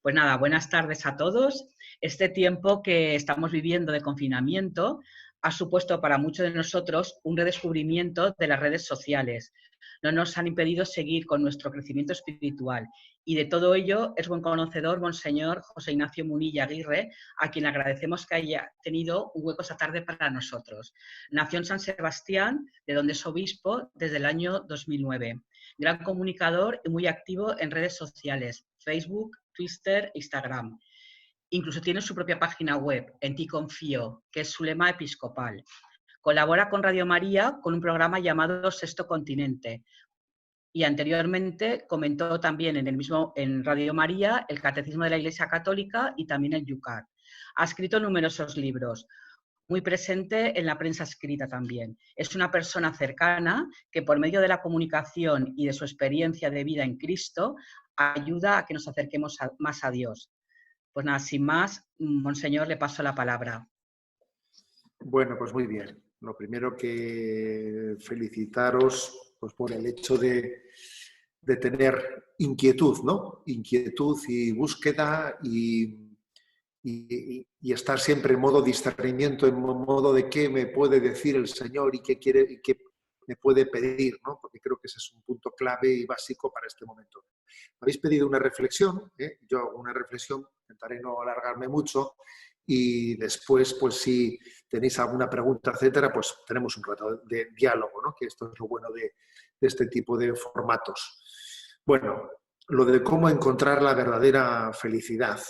Pues nada, buenas tardes a todos. Este tiempo que estamos viviendo de confinamiento ha supuesto para muchos de nosotros un redescubrimiento de las redes sociales. No nos han impedido seguir con nuestro crecimiento espiritual y de todo ello es buen conocedor Monseñor José Ignacio Munilla Aguirre, a quien agradecemos que haya tenido un hueco esta tarde para nosotros. Nació en San Sebastián, de donde es obispo desde el año 2009. Gran comunicador y muy activo en redes sociales, Facebook, Twitter, Instagram. Incluso tiene su propia página web, En ti confío, que es su lema episcopal. Colabora con Radio María con un programa llamado Sexto Continente. Y anteriormente comentó también en Radio María el Catecismo de la Iglesia Católica y también el Yucat. Ha escrito numerosos libros, muy presente en la prensa escrita también. Es una persona cercana que por medio de la comunicación y de su experiencia de vida en Cristo ayuda a que nos acerquemos más a Dios. Pues nada, sin más, Monseñor, le paso la palabra. Bueno, pues muy bien. Lo primero que felicitaros pues, por el hecho de tener inquietud, ¿no? Inquietud y búsqueda y estar siempre en modo discernimiento, en modo de qué me puede decir el Señor y qué quiere y qué me puede pedir, ¿no? Porque creo que ese es un punto clave y básico para este momento. Habéis pedido una reflexión, yo hago una reflexión, intentaré no alargarme mucho y después, pues si tenéis alguna pregunta, etcétera, pues tenemos un rato de diálogo, ¿no? Que esto es lo bueno de este tipo de formatos. Bueno, lo de cómo encontrar la verdadera felicidad,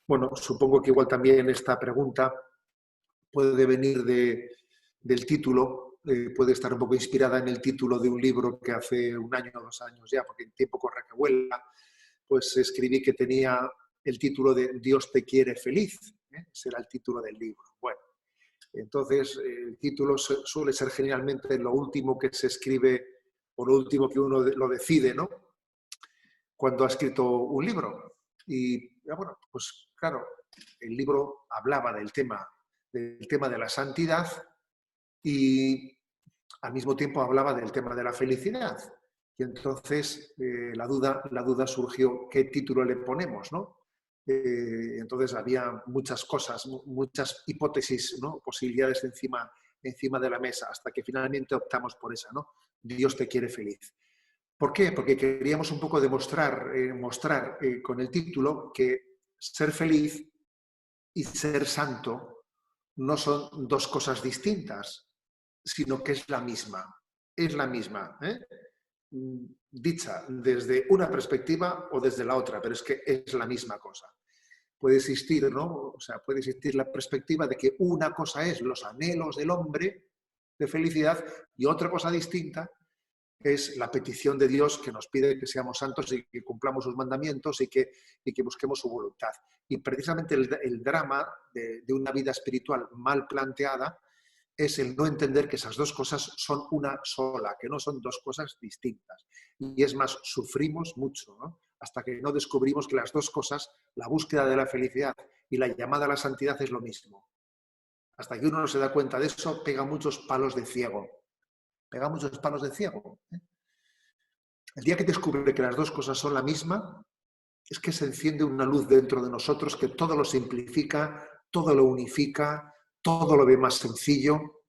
Bueno, supongo que igual también esta pregunta puede venir del título, puede estar un poco inspirada en el título de un libro que hace 1 año o 2 años ya, porque en tiempo corre que vuela, pues escribí que tenía el título de Dios te quiere feliz, ese era el título del libro. Bueno, entonces el título suele ser generalmente lo último que se escribe o lo último que uno lo decide, ¿no? Cuando ha escrito un libro. Y bueno, pues claro, el libro hablaba del tema de la santidad y al mismo tiempo hablaba del tema de la felicidad. Y entonces la duda surgió, ¿qué título le ponemos, no? Entonces había muchas cosas, muchas hipótesis, ¿no? Posibilidades encima de la mesa, hasta que finalmente optamos por esa, ¿no? Dios te quiere feliz. ¿Por qué? Porque queríamos un poco demostrar, mostrar con el título que ser feliz y ser santo no son dos cosas distintas, sino que es la misma. Es la misma, dicha desde una perspectiva o desde la otra, pero es que es la misma cosa. Puede existir, ¿no? O sea, puede existir la perspectiva de que una cosa es los anhelos del hombre de felicidad y otra cosa distinta es la petición de Dios que nos pide que seamos santos y que cumplamos sus mandamientos y que busquemos su voluntad. Y precisamente el drama de una vida espiritual mal planteada es el no entender que esas dos cosas son una sola, que no son dos cosas distintas. Y es más, sufrimos mucho, ¿no? Hasta que no descubrimos que las dos cosas, la búsqueda de la felicidad y la llamada a la santidad es lo mismo. Hasta que uno no se da cuenta de eso, pega muchos palos de ciego. Pega muchos palos de ciego. El día que descubre que las dos cosas son la misma, es que se enciende una luz dentro de nosotros que todo lo simplifica, todo lo unifica, todo lo ve más sencillo,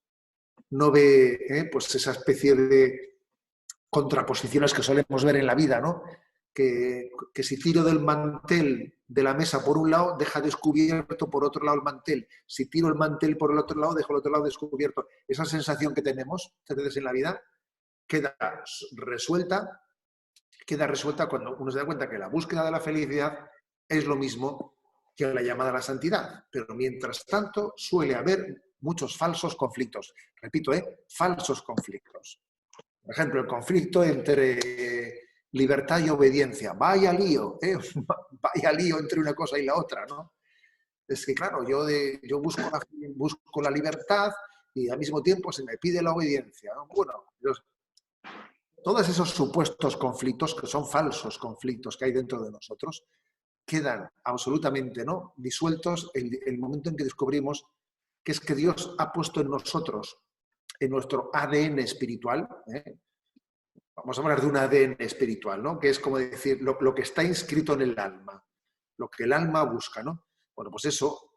no ve pues esa especie de contraposiciones que solemos ver en la vida, ¿no? Que si tiro del mantel de la mesa por un lado, deja descubierto por otro lado el mantel. Si tiro el mantel por el otro lado, dejo el otro lado descubierto. Esa sensación que tenemos muchas veces en la vida queda resuelta cuando uno se da cuenta que la búsqueda de la felicidad es lo mismo que la llamada a la santidad. Pero mientras tanto suele haber muchos falsos conflictos. Repito, falsos conflictos. Por ejemplo, el conflicto entre libertad y obediencia. Vaya lío, vaya lío entre una cosa y la otra, ¿no? Es que, claro, yo busco la libertad y al mismo tiempo se me pide la obediencia, ¿no? Bueno, todos esos supuestos conflictos, que son falsos conflictos que hay dentro de nosotros, quedan absolutamente, ¿no?, disueltos en el momento en que descubrimos que es que Dios ha puesto en nosotros, en nuestro ADN espiritual, vamos a hablar de un ADN espiritual, ¿no? Que es como decir lo que está inscrito en el alma, lo que el alma busca, ¿no? Bueno, pues eso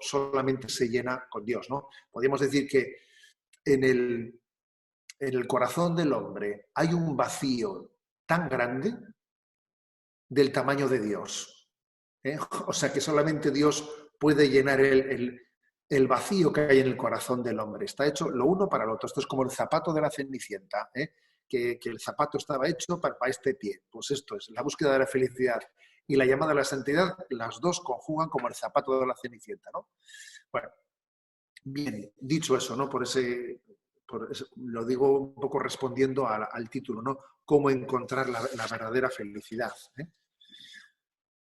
solamente se llena con Dios, ¿no? Podríamos decir que en el corazón del hombre hay un vacío tan grande del tamaño de Dios. ¿Eh? O sea que solamente Dios puede llenar el vacío que hay en el corazón del hombre. Está hecho lo uno para el otro. Esto es como el zapato de la Cenicienta, ¿eh? Que el zapato estaba hecho para este pie. Pues esto es, la búsqueda de la felicidad y la llamada a la santidad, las dos conjugan como el zapato de la Cenicienta, ¿no? Bueno, bien, dicho eso, ¿no? Lo digo un poco respondiendo al título, ¿no? Cómo encontrar la verdadera felicidad, ¿eh?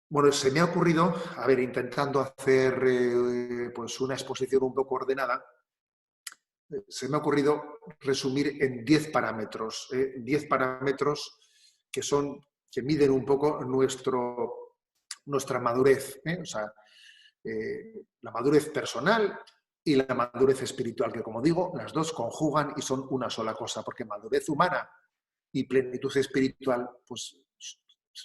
Bueno, se me ha ocurrido, a ver, intentando hacer pues una exposición un poco ordenada, se me ha ocurrido resumir en 10 parámetros, 10 parámetros que miden un poco nuestra madurez, ¿eh? O sea, la madurez personal y la madurez espiritual, que como digo, las dos conjugan y son una sola cosa, porque madurez humana y plenitud espiritual, pues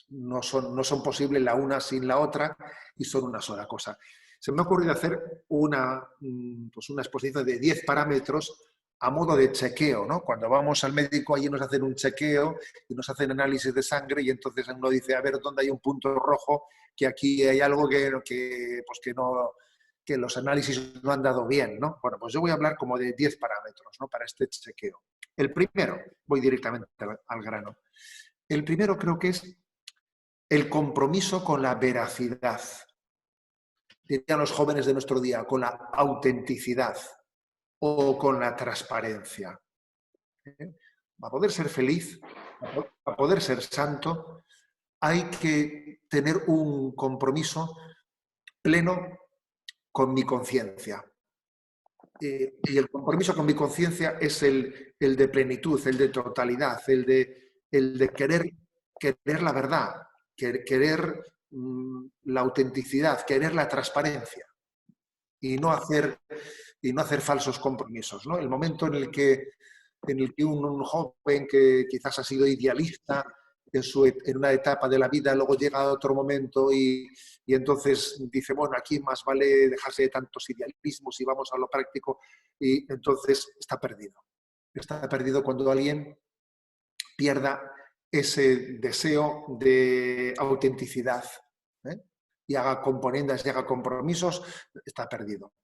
no son posibles la una sin la otra y son una sola cosa. Se me ha ocurrido hacer pues una exposición de 10 parámetros a modo de chequeo, ¿no? Cuando vamos al médico, allí nos hacen un chequeo y nos hacen análisis de sangre y entonces uno dice, a ver, ¿dónde hay un punto rojo? Que aquí hay algo que los análisis no han dado bien, ¿no? Bueno, pues yo voy a hablar como de 10 parámetros, ¿no? Para este chequeo. El primero, voy directamente al grano. El primero creo que es el compromiso con la veracidad. Dirían los jóvenes de nuestro día, con la autenticidad o con la transparencia. Para poder ser feliz, para poder ser santo, hay que tener un compromiso pleno con mi conciencia. Y el compromiso con mi conciencia es el de plenitud, el de totalidad, el de querer la verdad, querer la autenticidad, querer la transparencia y no hacer falsos compromisos, ¿no? El momento en el que un joven que quizás ha sido idealista en una etapa de la vida, luego llega a otro momento y entonces dice, bueno, aquí más vale dejarse de tantos idealismos y vamos a lo práctico, y entonces está perdido. Está perdido cuando alguien pierda ese deseo de autenticidad, ¿eh? Y haga componendas y haga compromisos, está perdido.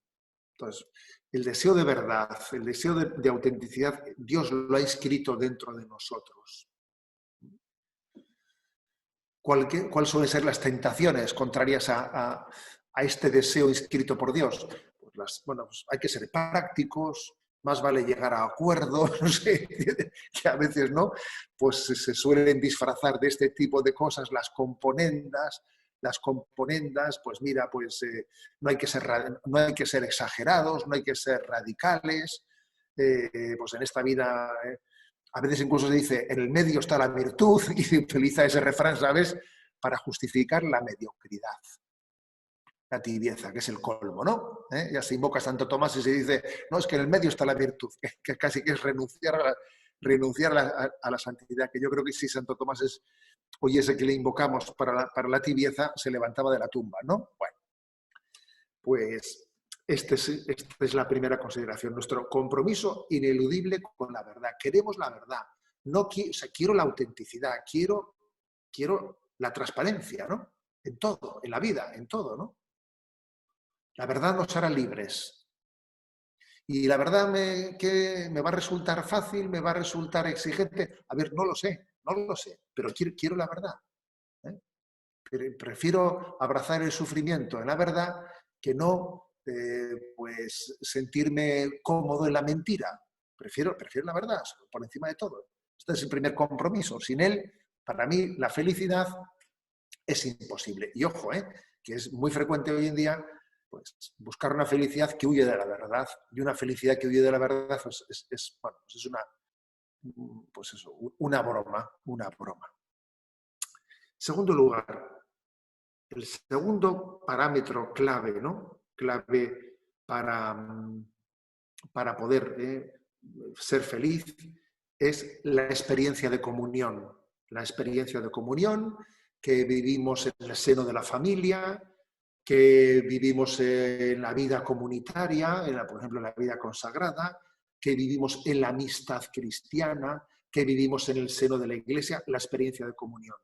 Entonces, el deseo de verdad, el deseo de autenticidad, Dios lo ha inscrito dentro de nosotros. ¿Cuáles suelen ser las tentaciones contrarias a este deseo inscrito por Dios? Pues hay que ser prácticos, más vale llegar a acuerdos, no sé, que a veces no, pues se suelen disfrazar de este tipo de cosas las componendas. Las componendas, pues mira, pues no hay que ser exagerados, no hay que ser radicales, pues en esta vida... a veces incluso se dice, en el medio está la virtud, y se utiliza ese refrán, ¿sabes?, para justificar la mediocridad, la tibieza, que es el colmo, ¿no? Ya se invoca a Santo Tomás y se dice, no, es que en el medio está la virtud, que casi que es renunciar a la santidad, que yo creo que si Santo Tomás hoy ese que le invocamos para la tibieza, se levantaba de la tumba, ¿no? Bueno, pues... Esta es la primera consideración, nuestro compromiso ineludible con la verdad. Queremos la verdad. Quiero la autenticidad, quiero la transparencia, ¿no? En todo, en la vida, en todo, ¿no? La verdad nos hará libres. Y la verdad que me va a resultar fácil, me va a resultar exigente. A ver, no lo sé, pero quiero la verdad, ¿eh? Prefiero abrazar el sufrimiento en la verdad que no pues sentirme cómodo en la mentira. Prefiero la verdad por encima de todo. Este es el primer compromiso. Sin él, para mí, la felicidad es imposible. Y ojo, que es muy frecuente hoy en día pues, buscar una felicidad que huye de la verdad. Y una felicidad que huye de la verdad es una broma, una broma. Segundo lugar, el segundo parámetro clave, ¿no? Clave para poder ser feliz es la experiencia de comunión. La experiencia de comunión que vivimos en el seno de la familia, que vivimos en la vida comunitaria, por ejemplo, en la vida consagrada, que vivimos en la amistad cristiana, que vivimos en el seno de la Iglesia, la experiencia de comunión.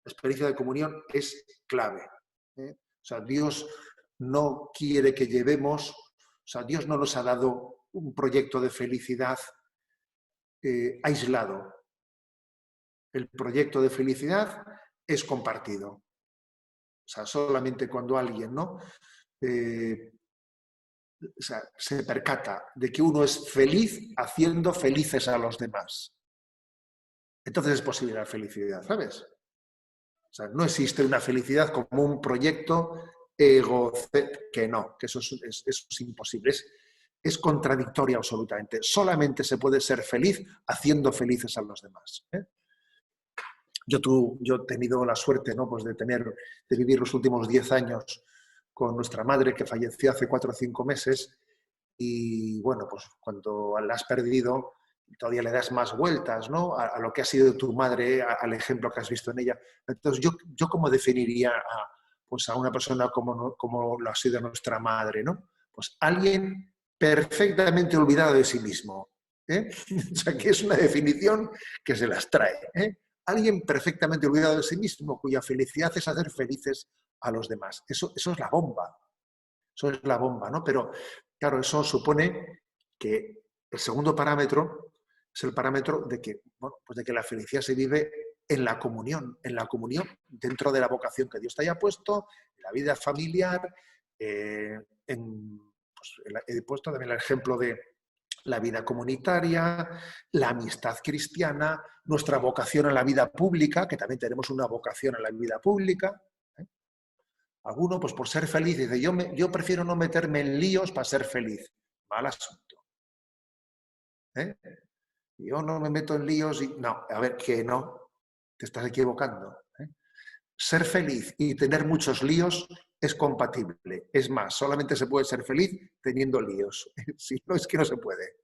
La experiencia de comunión es clave. O sea, Dios no quiere que llevemos, o sea, Dios no nos ha dado un proyecto de felicidad aislado. El proyecto de felicidad es compartido. O sea, solamente cuando alguien, ¿no? O sea, se percata de que uno es feliz haciendo felices a los demás. Entonces es posible la felicidad, ¿sabes? O sea, no existe una felicidad como un proyecto que no, que eso es imposible. Es contradictorio absolutamente. Solamente se puede ser feliz haciendo felices a los demás. Yo he tenido la suerte, ¿no? Pues de vivir los últimos 10 años con nuestra madre, que falleció hace 4 o 5 meses, y bueno, pues cuando la has perdido, todavía le das más vueltas, ¿no? A lo que ha sido tu madre, al ejemplo que has visto en ella. Entonces, yo ¿cómo definiría pues a una persona como lo ha sido nuestra madre, ¿no? Pues alguien perfectamente olvidado de sí mismo. O sea, que es una definición que se las trae. Alguien perfectamente olvidado de sí mismo, cuya felicidad es hacer felices a los demás. Eso es la bomba. Eso es la bomba, ¿no? Pero, claro, eso supone que el segundo parámetro es el parámetro de que, bueno, pues de que la felicidad se vive en la comunión dentro de la vocación que Dios te haya puesto, en la vida familiar. He puesto también el ejemplo de la vida comunitaria, la amistad cristiana, nuestra vocación a la vida pública, que también tenemos una vocación a la vida pública. Alguno, pues por ser feliz, dice, yo prefiero no meterme en líos para ser feliz. Mal asunto. Yo no me meto en líos y... No, a ver, que no, te estás equivocando. Ser feliz y tener muchos líos es compatible. Es más, solamente se puede ser feliz teniendo líos. Si no, es que no se puede.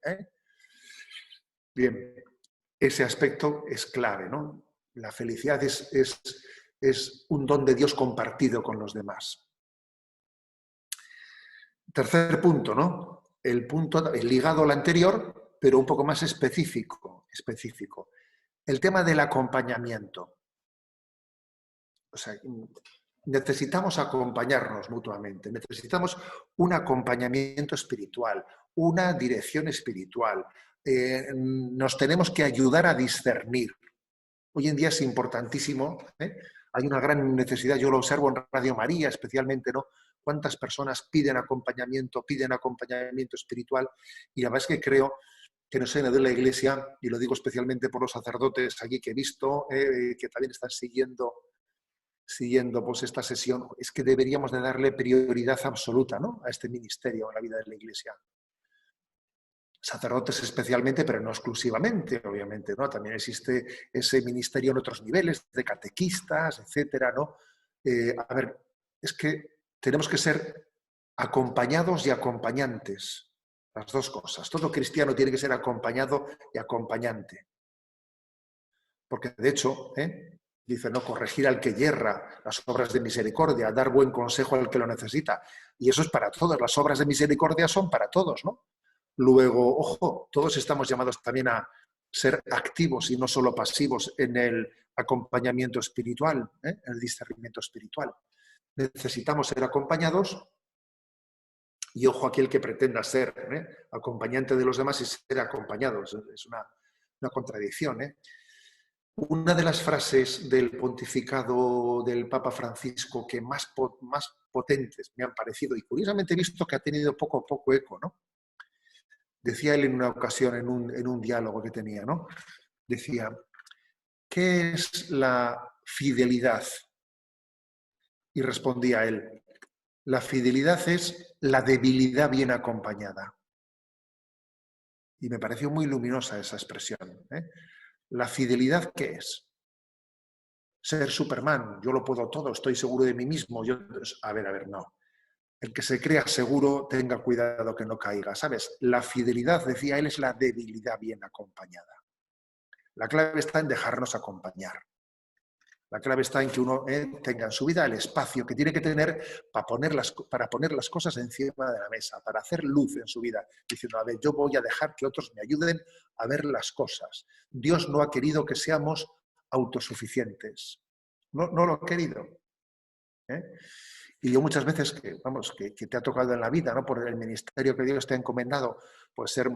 Bien, ese aspecto es clave, ¿no? La felicidad es un don de Dios compartido con los demás. Tercer punto, ¿no? El punto ligado al anterior, pero un poco más específico. El tema del acompañamiento. O sea, necesitamos acompañarnos mutuamente, necesitamos un acompañamiento espiritual, una dirección espiritual. Nos tenemos que ayudar a discernir. Hoy en día es importantísimo, hay una gran necesidad, yo lo observo en Radio María especialmente, ¿no? Cuántas personas piden acompañamiento espiritual, y la verdad es que creo que no sé, de la Iglesia, y lo digo especialmente por los sacerdotes allí que he visto, que también están siguiendo pues esta sesión, es que deberíamos de darle prioridad absoluta, ¿no? A este ministerio en la vida de la Iglesia. Sacerdotes especialmente, pero no exclusivamente, obviamente, ¿no? También existe ese ministerio en otros niveles, de catequistas, etcétera, ¿no? A ver, es que tenemos que ser acompañados y acompañantes, las dos cosas. Todo cristiano tiene que ser acompañado y acompañante. Porque, de hecho, dice, no, corregir al que yerra, las obras de misericordia, dar buen consejo al que lo necesita. Y eso es para todos, las obras de misericordia son para todos, ¿no? Luego, ojo, todos estamos llamados también a ser activos y no solo pasivos en el acompañamiento espiritual, en el discernimiento espiritual. Necesitamos ser acompañados y ojo aquel que pretenda ser acompañante de los demás y ser acompañado. Es una contradicción. Una de las frases del pontificado del Papa Francisco que más potentes me han parecido, y curiosamente he visto que ha tenido poco a poco eco, ¿no? Decía él en una ocasión, en un diálogo que tenía, ¿no? Decía, ¿qué es la fidelidad? Y respondía él, la fidelidad es la debilidad bien acompañada. Y me pareció muy luminosa esa expresión. ¿La fidelidad qué es? Ser Superman, yo lo puedo todo, estoy seguro de mí mismo. A ver, no. El que se crea seguro, tenga cuidado que no caiga. ¿Sabes? La fidelidad, decía él, es la debilidad bien acompañada. La clave está en dejarnos acompañar. La clave está en que uno tenga en su vida el espacio que tiene que tener para poner las cosas encima de la mesa, para hacer luz en su vida, diciendo, a ver, yo voy a dejar que otros me ayuden a ver las cosas. Dios no ha querido que seamos autosuficientes. No lo ha querido. Y yo muchas veces, que te ha tocado en la vida, ¿no? Por el ministerio que Dios te ha encomendado, pues ser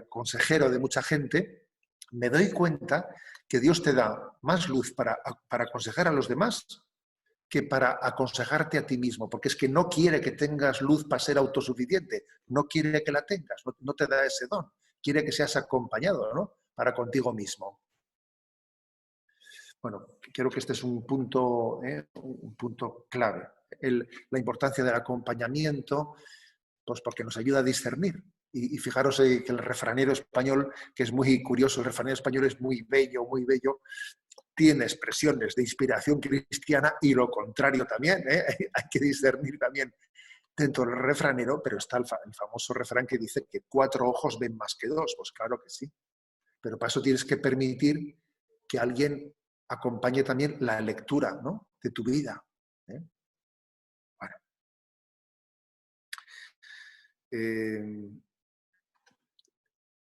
consejero de mucha gente, me doy cuenta que Dios te da más luz para aconsejar a los demás que para aconsejarte a ti mismo, porque es que no quiere que tengas luz para ser autosuficiente, no quiere que la tengas, no te da ese don, quiere que seas acompañado, ¿no? Para contigo mismo. Bueno, creo que este es un punto clave. La importancia del acompañamiento, pues porque nos ayuda a discernir. Y fijaros que el refranero español, que es muy curioso, el refranero español es muy bello, tiene expresiones de inspiración cristiana y lo contrario también. Hay que discernir también dentro del refranero, pero está el famoso refrán que dice que 4 ojos ven más que 2. Pues claro que sí. Pero para eso tienes que permitir que alguien acompañe también la lectura, ¿no? De tu vida. Bueno.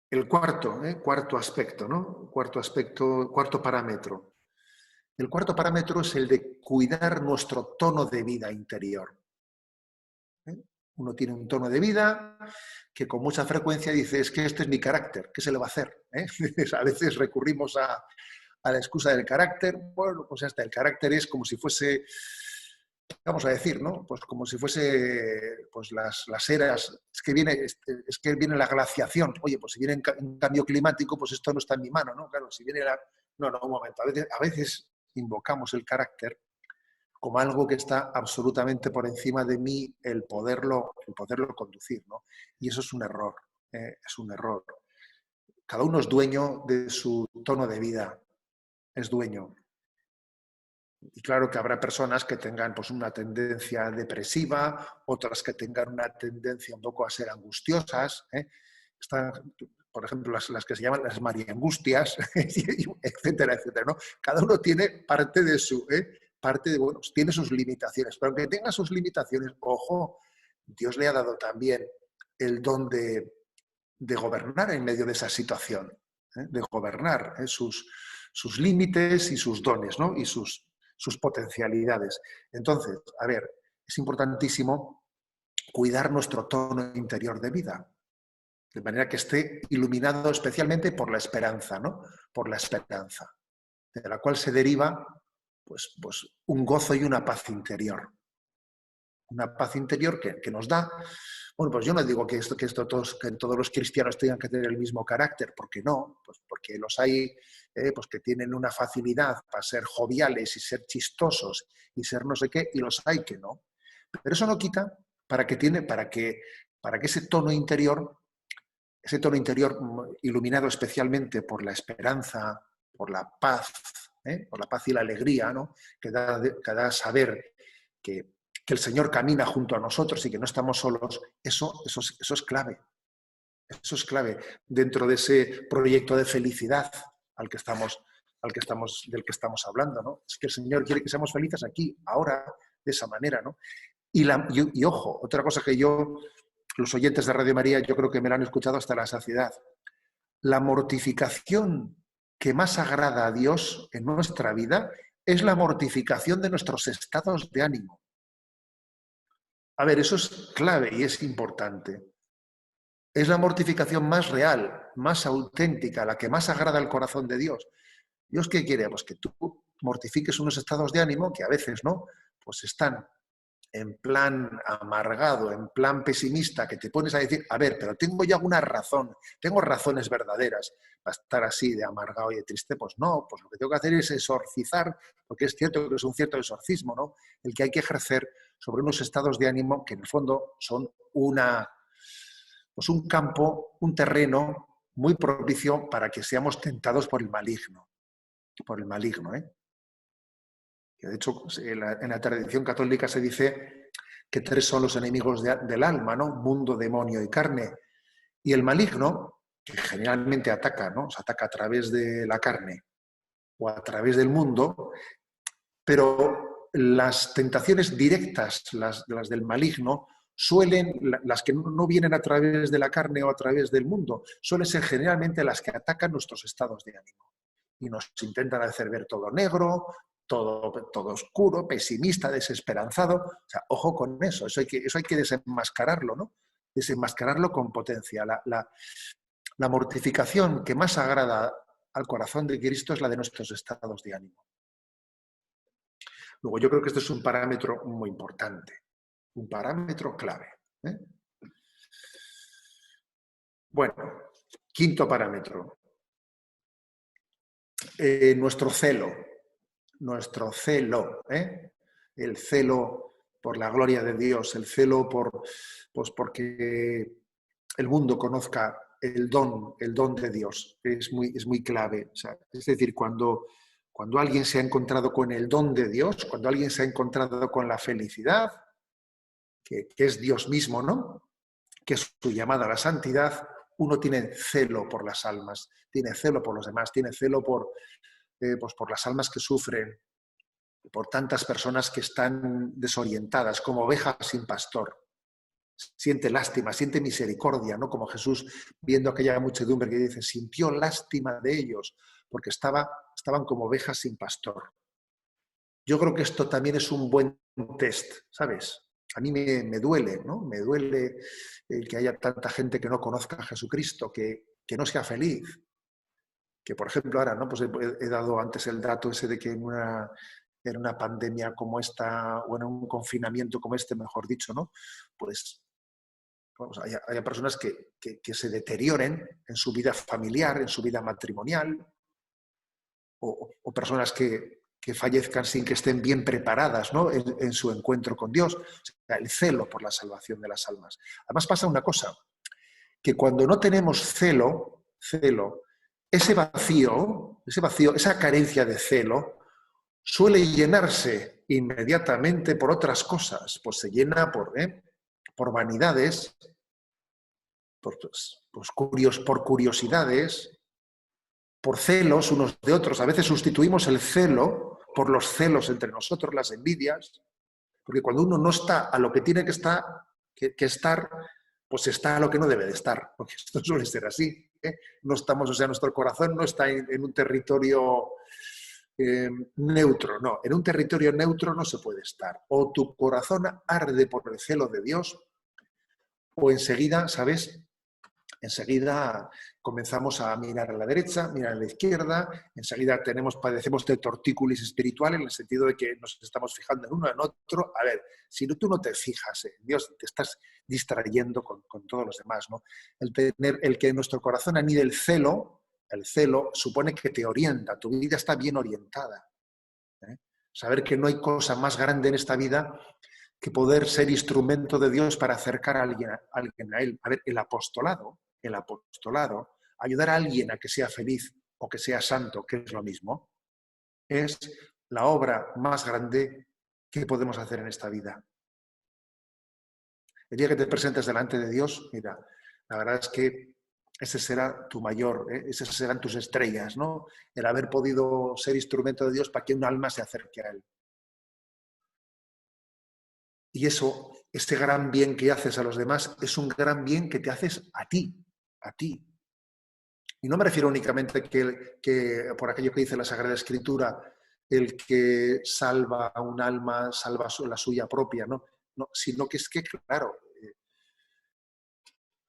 El cuarto aspecto, ¿no? Cuarto parámetro. El cuarto parámetro es el de cuidar nuestro tono de vida interior. Uno tiene un tono de vida que con mucha frecuencia dice, es que este es mi carácter, ¿qué se le va a hacer? A veces recurrimos a la excusa del carácter. Bueno, pues hasta el carácter es como si fuese, vamos a decir, ¿no? Pues como si fuese pues las eras, es que viene la glaciación. Oye, pues si viene un cambio climático, pues esto no está en mi mano, ¿no? Claro, si viene No, un momento. A veces invocamos el carácter como algo que está absolutamente por encima de mí el poderlo conducir, ¿no? Y eso es un error, es un error. Cada uno es dueño de su tono de vida, es dueño. Y claro que habrá personas que tengan pues, una tendencia depresiva, otras que tengan una tendencia un poco a ser angustiosas. Están, por ejemplo, las que se llaman las mariangustias, etcétera, etcétera, ¿no? Cada uno tiene parte de su... bueno, tiene sus limitaciones, pero aunque tenga sus limitaciones, ojo, Dios le ha dado también el don de gobernar en medio de esa situación, de gobernar sus límites y sus dones, ¿no? Y sus potencialidades. Entonces, a ver, es importantísimo cuidar nuestro tono interior de vida, de manera que esté iluminado especialmente por la esperanza, ¿no? Por la esperanza, de la cual se deriva pues un gozo y una paz interior. Una paz interior que nos da... Bueno, pues yo no digo que todos los cristianos tengan que tener el mismo carácter, porque no, pues porque los hay pues que tienen una facilidad para ser joviales y ser chistosos y ser no sé qué, y los hay que no. Pero eso no quita para que ese tono interior iluminado especialmente por la esperanza, por la paz y la alegría, ¿no? que da saber que el Señor camina junto a nosotros y que no estamos solos, eso es clave. Eso es clave dentro de ese proyecto de felicidad del que estamos hablando, ¿no? Es que el Señor quiere que seamos felices aquí, ahora, de esa manera, ¿no? Y ojo, otra cosa que los oyentes de Radio María, yo creo que me la han escuchado hasta la saciedad. La mortificación que más agrada a Dios en nuestra vida es la mortificación de nuestros estados de ánimo. A ver, eso es clave y es importante. Es la mortificación más real, más auténtica, la que más agrada al corazón de Dios. ¿Dios qué quiere? Pues que tú mortifiques unos estados de ánimo que a veces, ¿no? Pues están en plan amargado, en plan pesimista, que te pones a decir, a ver, pero tengo yo alguna razón, tengo razones verdaderas para estar así de amargado y de triste. Pues no, pues lo que tengo que hacer es exorcizar, porque es cierto que es un cierto exorcismo, ¿no? El que hay que ejercer sobre unos estados de ánimo que en el fondo son un campo, un terreno muy propicio para que seamos tentados por el maligno. Que de hecho, en la tradición católica se dice que tres son los enemigos del alma, ¿no? Mundo, demonio y carne. Y el maligno, que generalmente ataca, ¿no? Se ataca a través de la carne o a través del mundo, pero las tentaciones directas, las del maligno, las que no vienen a través de la carne o a través del mundo, suelen ser generalmente las que atacan nuestros estados de ánimo. Y nos intentan hacer ver todo negro, todo oscuro, pesimista, desesperanzado. O sea, ojo con eso, eso hay que desenmascararlo, ¿no? Desenmascararlo con potencia. La mortificación que más agrada al corazón de Cristo es la de nuestros estados de ánimo. Luego, yo creo que esto es un parámetro muy importante, un parámetro clave. Bueno, quinto parámetro. Nuestro celo, el celo por la gloria de Dios, el celo porque el mundo conozca el don de Dios, es muy clave. O sea, es decir, cuando alguien se ha encontrado con el don de Dios, cuando alguien se ha encontrado con la felicidad, que es Dios mismo, ¿no? Que es su llamada a la santidad, uno tiene celo por las almas, tiene celo por los demás, tiene celo por las almas que sufren, por tantas personas que están desorientadas, como ovejas sin pastor. Siente lástima, siente misericordia, ¿no? Como Jesús, viendo aquella muchedumbre que dice, sintió lástima de ellos, porque estaban como ovejas sin pastor. Yo creo que esto también es un buen test, ¿sabes? A mí me duele, ¿no? Me duele el que haya tanta gente que no conozca a Jesucristo, que no sea feliz. Que, por ejemplo, ahora, ¿no? Pues he dado antes el dato ese de que en una pandemia como esta, o en un confinamiento como este, mejor dicho, ¿no? Pues haya personas que se deterioren en su vida familiar, en su vida matrimonial, o personas que fallezcan sin que estén bien preparadas, ¿no? en su encuentro con Dios. O sea, el celo por la salvación de las almas. Además pasa una cosa, que cuando no tenemos celo, ese vacío, esa carencia de celo, suele llenarse inmediatamente por otras cosas. Pues se llena por vanidades, por curiosidades, por celos unos de otros. A veces sustituimos el celo por los celos entre nosotros, las envidias, porque cuando uno no está a lo que tiene que estar, pues está a lo que no debe de estar, porque esto suele ser así. No estamos, o sea, nuestro corazón no está en un territorio neutro, no, en un territorio neutro no se puede estar. O tu corazón arde por el celo de Dios, o enseguida, ¿sabes? Enseguida comenzamos a mirar a la derecha, mirar a la izquierda, enseguida padecemos de tortícolis espiritual en el sentido de que nos estamos fijando en uno en otro. A ver, si tú no te fijas en Dios, te estás distrayendo con todos los demás, ¿no? El que en nuestro corazón anide el celo supone que te orienta, tu vida está bien orientada. Saber que no hay cosa más grande en esta vida que poder ser instrumento de Dios para acercar a alguien a Él. A ver, el apostolado, ayudar a alguien a que sea feliz o que sea santo, que es lo mismo, es la obra más grande que podemos hacer en esta vida. El día que te presentes delante de Dios, mira, la verdad es que ese será tu mayor, esas serán tus estrellas, ¿no? El haber podido ser instrumento de Dios para que un alma se acerque a Él. Y eso, este gran bien que haces a los demás, es un gran bien que te haces a ti. Y no me refiero únicamente que por aquello que dice la Sagrada Escritura, el que salva a un alma, salva la suya propia, ¿no? Sino que es que, claro,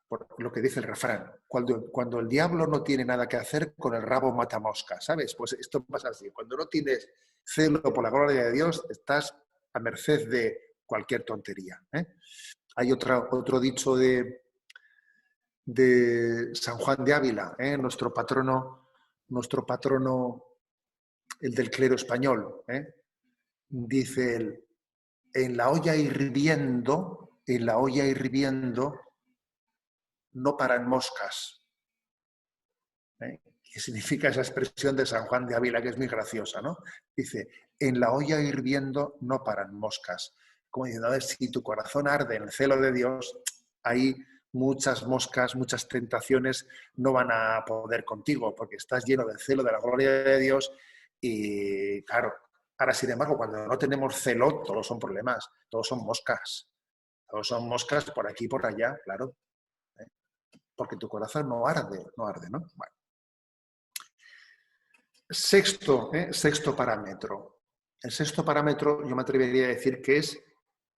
por lo que dice el refrán, cuando el diablo no tiene nada que hacer, con el rabo mata mosca, ¿sabes? Pues esto pasa así. Cuando no tienes celo por la gloria de Dios, estás a merced de cualquier tontería. Hay otro dicho de San Juan de Ávila, nuestro patrono, el del clero español. Dice él, en la olla hirviendo, no paran moscas. ¿Qué significa esa expresión de San Juan de Ávila, que es muy graciosa, ¿no? Dice, en la olla hirviendo no paran moscas. como diciendo, a ver, si tu corazón arde en el celo de Dios, ahí muchas moscas, muchas tentaciones no van a poder contigo, porque estás lleno del celo de la gloria de Dios y, claro, ahora, sin embargo, cuando no tenemos celo, todos son problemas, todos son moscas. Todos son moscas por aquí y por allá, claro. ¿Eh? Porque tu corazón no arde, ¿no? Bueno. Sexto parámetro. El sexto parámetro yo me atrevería a decir que es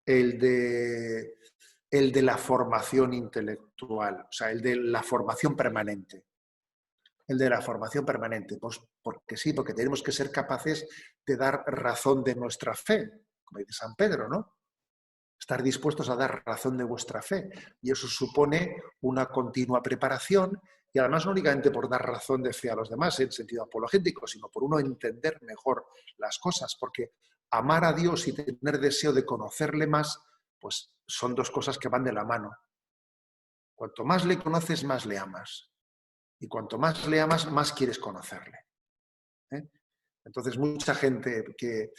el de la formación intelectual, o sea, el de la formación permanente. El de la formación permanente, pues porque sí, porque tenemos que ser capaces de dar razón de nuestra fe, como dice San Pedro, ¿no? Estar dispuestos a dar razón de vuestra fe. Y eso supone una continua preparación y además no únicamente por dar razón de fe a los demás en sentido apologético, sino por uno entender mejor las cosas, porque amar a Dios y tener deseo de conocerle más, pues son dos cosas que van de la mano. Cuanto más le conoces, más le amas. Y cuanto más le amas, más quieres conocerle. ¿Eh? Entonces, mucha gente que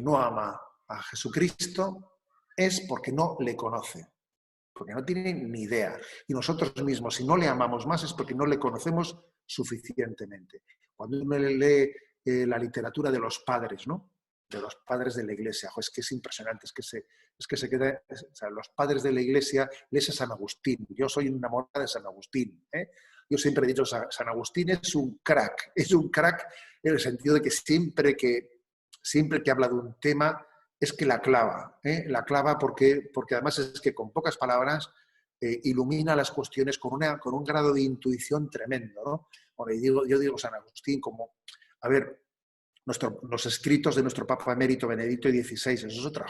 no ama a Jesucristo es porque no le conoce, porque no tiene ni idea. Y nosotros mismos, si no le amamos más, es porque no le conocemos suficientemente. Cuando uno lee la literatura de los padres, ¿no? De los padres de la Iglesia, es que es impresionante, es que se queda, o sea, los padres de la Iglesia, lees a San Agustín. Yo soy enamorada de San Agustín, ¿eh? Yo siempre he dicho, San Agustín es un crack en el sentido de que siempre que habla de un tema es que la clava porque además es que con pocas palabras ilumina las cuestiones con un grado de intuición tremendo, ¿no? Bueno, yo digo San Agustín como, a ver, los escritos de nuestro Papa Emérito Benedicto XVI, eso es otra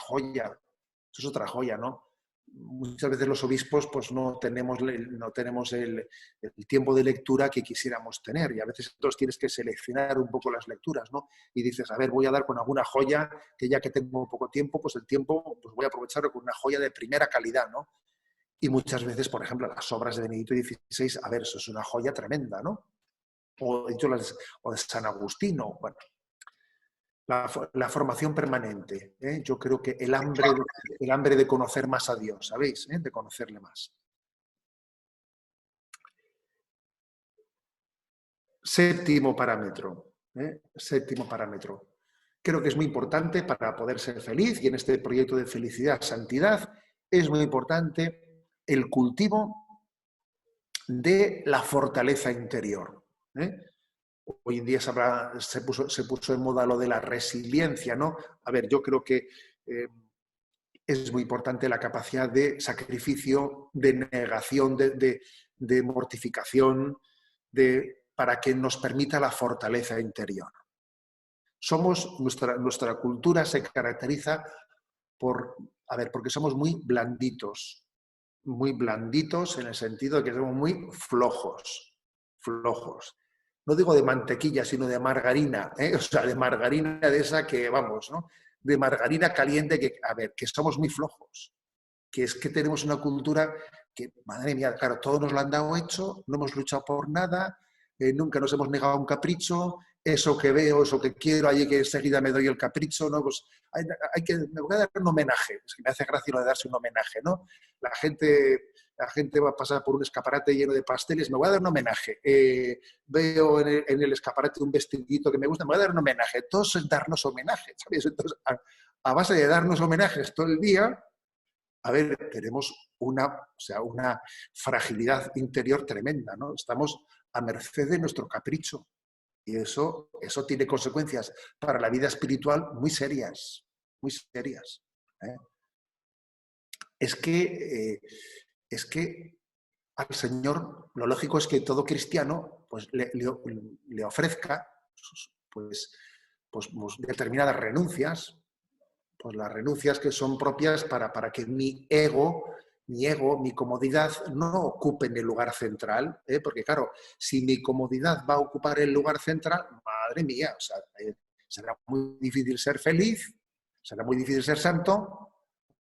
joya, ¿no? Muchas veces los obispos pues no tenemos el tiempo de lectura que quisiéramos tener y a veces entonces tienes que seleccionar un poco las lecturas, ¿no? Y dices, a ver, voy a dar con alguna joya que ya que tengo poco tiempo, pues el tiempo pues voy a aprovecharlo con una joya de primera calidad, ¿no? Y muchas veces, por ejemplo, las obras de Benedicto XVI, a ver, eso es una joya tremenda, ¿no? O de San Agustino, bueno. La formación permanente. ¿Eh? Yo creo que el hambre de conocer más a Dios, ¿sabéis? ¿Eh? De conocerle más. Séptimo parámetro. Séptimo parámetro. Creo que es muy importante para poder ser feliz y en este proyecto de felicidad, santidad, es muy importante el cultivo de la fortaleza interior. Hoy en día se puso en moda lo de la resiliencia, ¿no? A ver, yo creo que es muy importante la capacidad de sacrificio, de negación, de mortificación, para que nos permita la fortaleza interior. Nuestra cultura se caracteriza porque somos muy blanditos en el sentido de que somos muy flojos. No digo de mantequilla, sino de margarina, ¿eh? O sea, de margarina de esa que, vamos, ¿no? De margarina caliente, que somos muy flojos, que es que tenemos una cultura que, madre mía, claro, todo nos lo han dado hecho, no hemos luchado por nada, nunca nos hemos negado a un capricho, eso que veo, eso que quiero, allí que enseguida me doy el capricho, ¿no? Pues me voy a dar un homenaje, es que me hace gracia lo de darse un homenaje, ¿no? La gente va a pasar por un escaparate lleno de pasteles, me voy a dar un homenaje. Veo en el escaparate un vestidito que me gusta, me voy a dar un homenaje. Todos es darnos homenajes, ¿sabes? Entonces, a base de darnos homenajes todo el día, a ver, tenemos una fragilidad interior tremenda, ¿no? Estamos a merced de nuestro capricho. Y eso tiene consecuencias para la vida espiritual muy serias, muy serias. ¿Eh? Es que al Señor lo lógico es que todo cristiano pues, le ofrezca pues, determinadas renuncias, pues las renuncias que son propias para que mi ego, mi comodidad no ocupen el lugar central, porque claro, si mi comodidad va a ocupar el lugar central, madre mía, o sea, será muy difícil ser feliz, será muy difícil ser santo.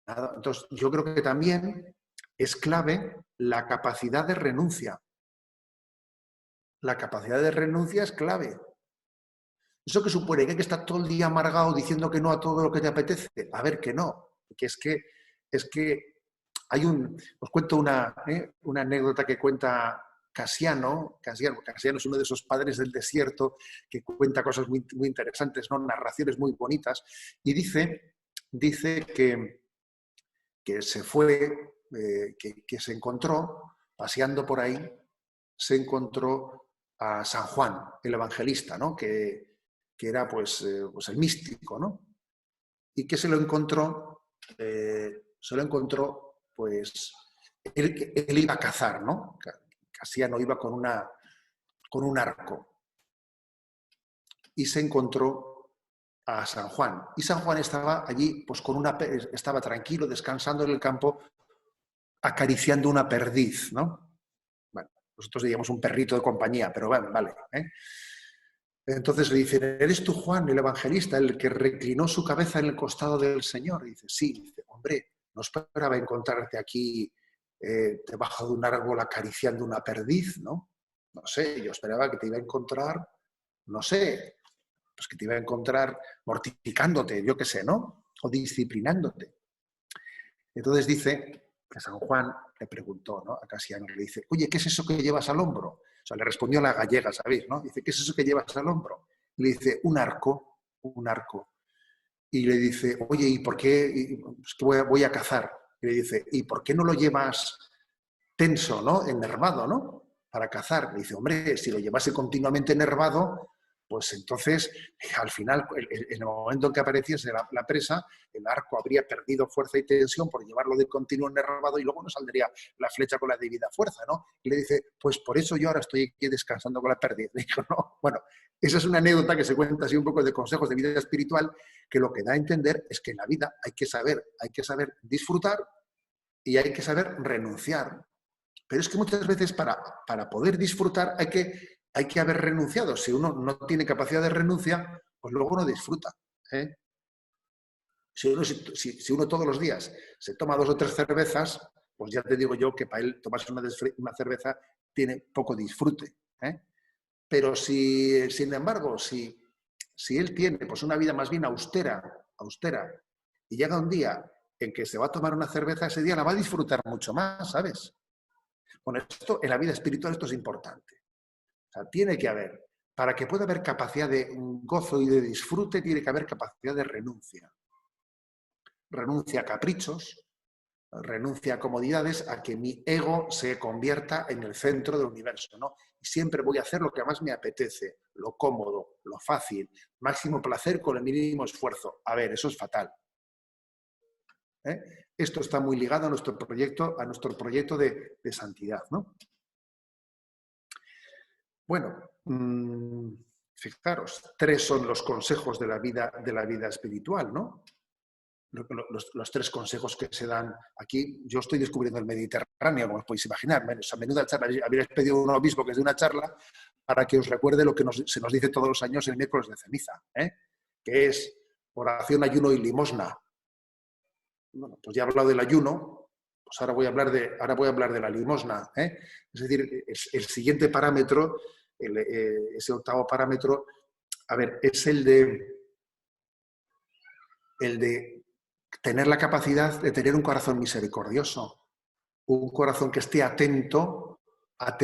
Entonces, yo creo que también es clave la capacidad de renuncia. La capacidad de renuncia es clave. ¿Eso que supone? ¿Que hay que estar todo el día amargado diciendo que no a todo lo que te apetece? A ver, que no. que es que os cuento una anécdota que cuenta Casiano. Casiano es uno de esos padres del desierto que cuenta cosas muy, muy interesantes, ¿no? Narraciones muy bonitas, y dice que se fue, que se encontró, paseando por ahí, se encontró a San Juan, el evangelista, ¿no? Que era pues el místico, ¿no? Y que se lo encontró, pues, él iba a cazar, ¿no? Casiano iba con un arco, y se encontró a San Juan. Y San Juan estaba allí, pues estaba tranquilo, descansando en el campo, acariciando una perdiz, ¿no? Bueno, nosotros diríamos un perrito de compañía, pero bueno, vale. Entonces le dicen, ¿eres tú, Juan, el evangelista, el que reclinó su cabeza en el costado del Señor? Y dice, sí. Dice, hombre, no esperaba encontrarte aquí debajo de un árbol acariciando una perdiz, ¿no? No sé, yo esperaba que te iba a encontrar, no sé, pues que te iba a encontrar mortificándote, yo qué sé, ¿no? O disciplinándote. Entonces dice que San Juan le preguntó, ¿no? A Casiano, le dice, oye, ¿qué es eso que llevas al hombro? O sea, le respondió a la gallega, ¿sabéis? ¿No? Dice, ¿qué es eso que llevas al hombro? Y le dice, un arco. Y le dice, oye, ¿y por qué? Pues que voy a cazar. Y le dice, ¿y por qué no lo llevas tenso, ¿no? Enervado, ¿no? Para cazar. Le dice, hombre, si lo llevase continuamente enervado, pues entonces, al final, en el momento en que apareciese la presa, el arco habría perdido fuerza y tensión por llevarlo de continuo enervado y luego no saldría la flecha con la debida fuerza, ¿no? Y le dice, pues por eso yo ahora estoy aquí descansando con la pérdida. Le digo, no, bueno, esa es una anécdota que se cuenta así un poco de consejos de vida espiritual, que lo que da a entender es que en la vida hay que saber disfrutar y hay que saber renunciar. Pero es que muchas veces para poder disfrutar hay que haber renunciado. Si uno no tiene capacidad de renuncia, pues luego no disfruta. Si uno todos los días se toma 2 o 3 cervezas, pues ya te digo yo que para él tomarse una cerveza tiene poco disfrute. Pero sin embargo, si él tiene pues una vida más bien austera, y llega un día en que se va a tomar una cerveza, ese día la va a disfrutar mucho más, ¿sabes? Bueno, esto en la vida espiritual esto es importante. O sea, tiene que haber, para que pueda haber capacidad de gozo y de disfrute, tiene que haber capacidad de renuncia. Renuncia a caprichos, renuncia a comodidades, a que mi ego se convierta en el centro del universo, ¿no? Y siempre voy a hacer lo que más me apetece, lo cómodo, lo fácil, máximo placer con el mínimo esfuerzo. A ver, eso es fatal. Esto está muy ligado a nuestro proyecto de santidad, ¿no? Bueno, fijaros, 3 son los consejos de la vida espiritual, ¿no? Los 3 consejos que se dan aquí. Yo estoy descubriendo el Mediterráneo, como os podéis imaginar. A menuda charla, habréis pedido a un obispo que es de una charla para que os recuerde lo que se nos dice todos los años el miércoles de ceniza, que es oración, ayuno y limosna. Bueno, pues ya he hablado del ayuno, pues ahora voy a hablar de la limosna. Es decir, el siguiente parámetro, ese 8º parámetro, a ver, es el de tener la capacidad de tener un corazón misericordioso, un corazón que esté atento a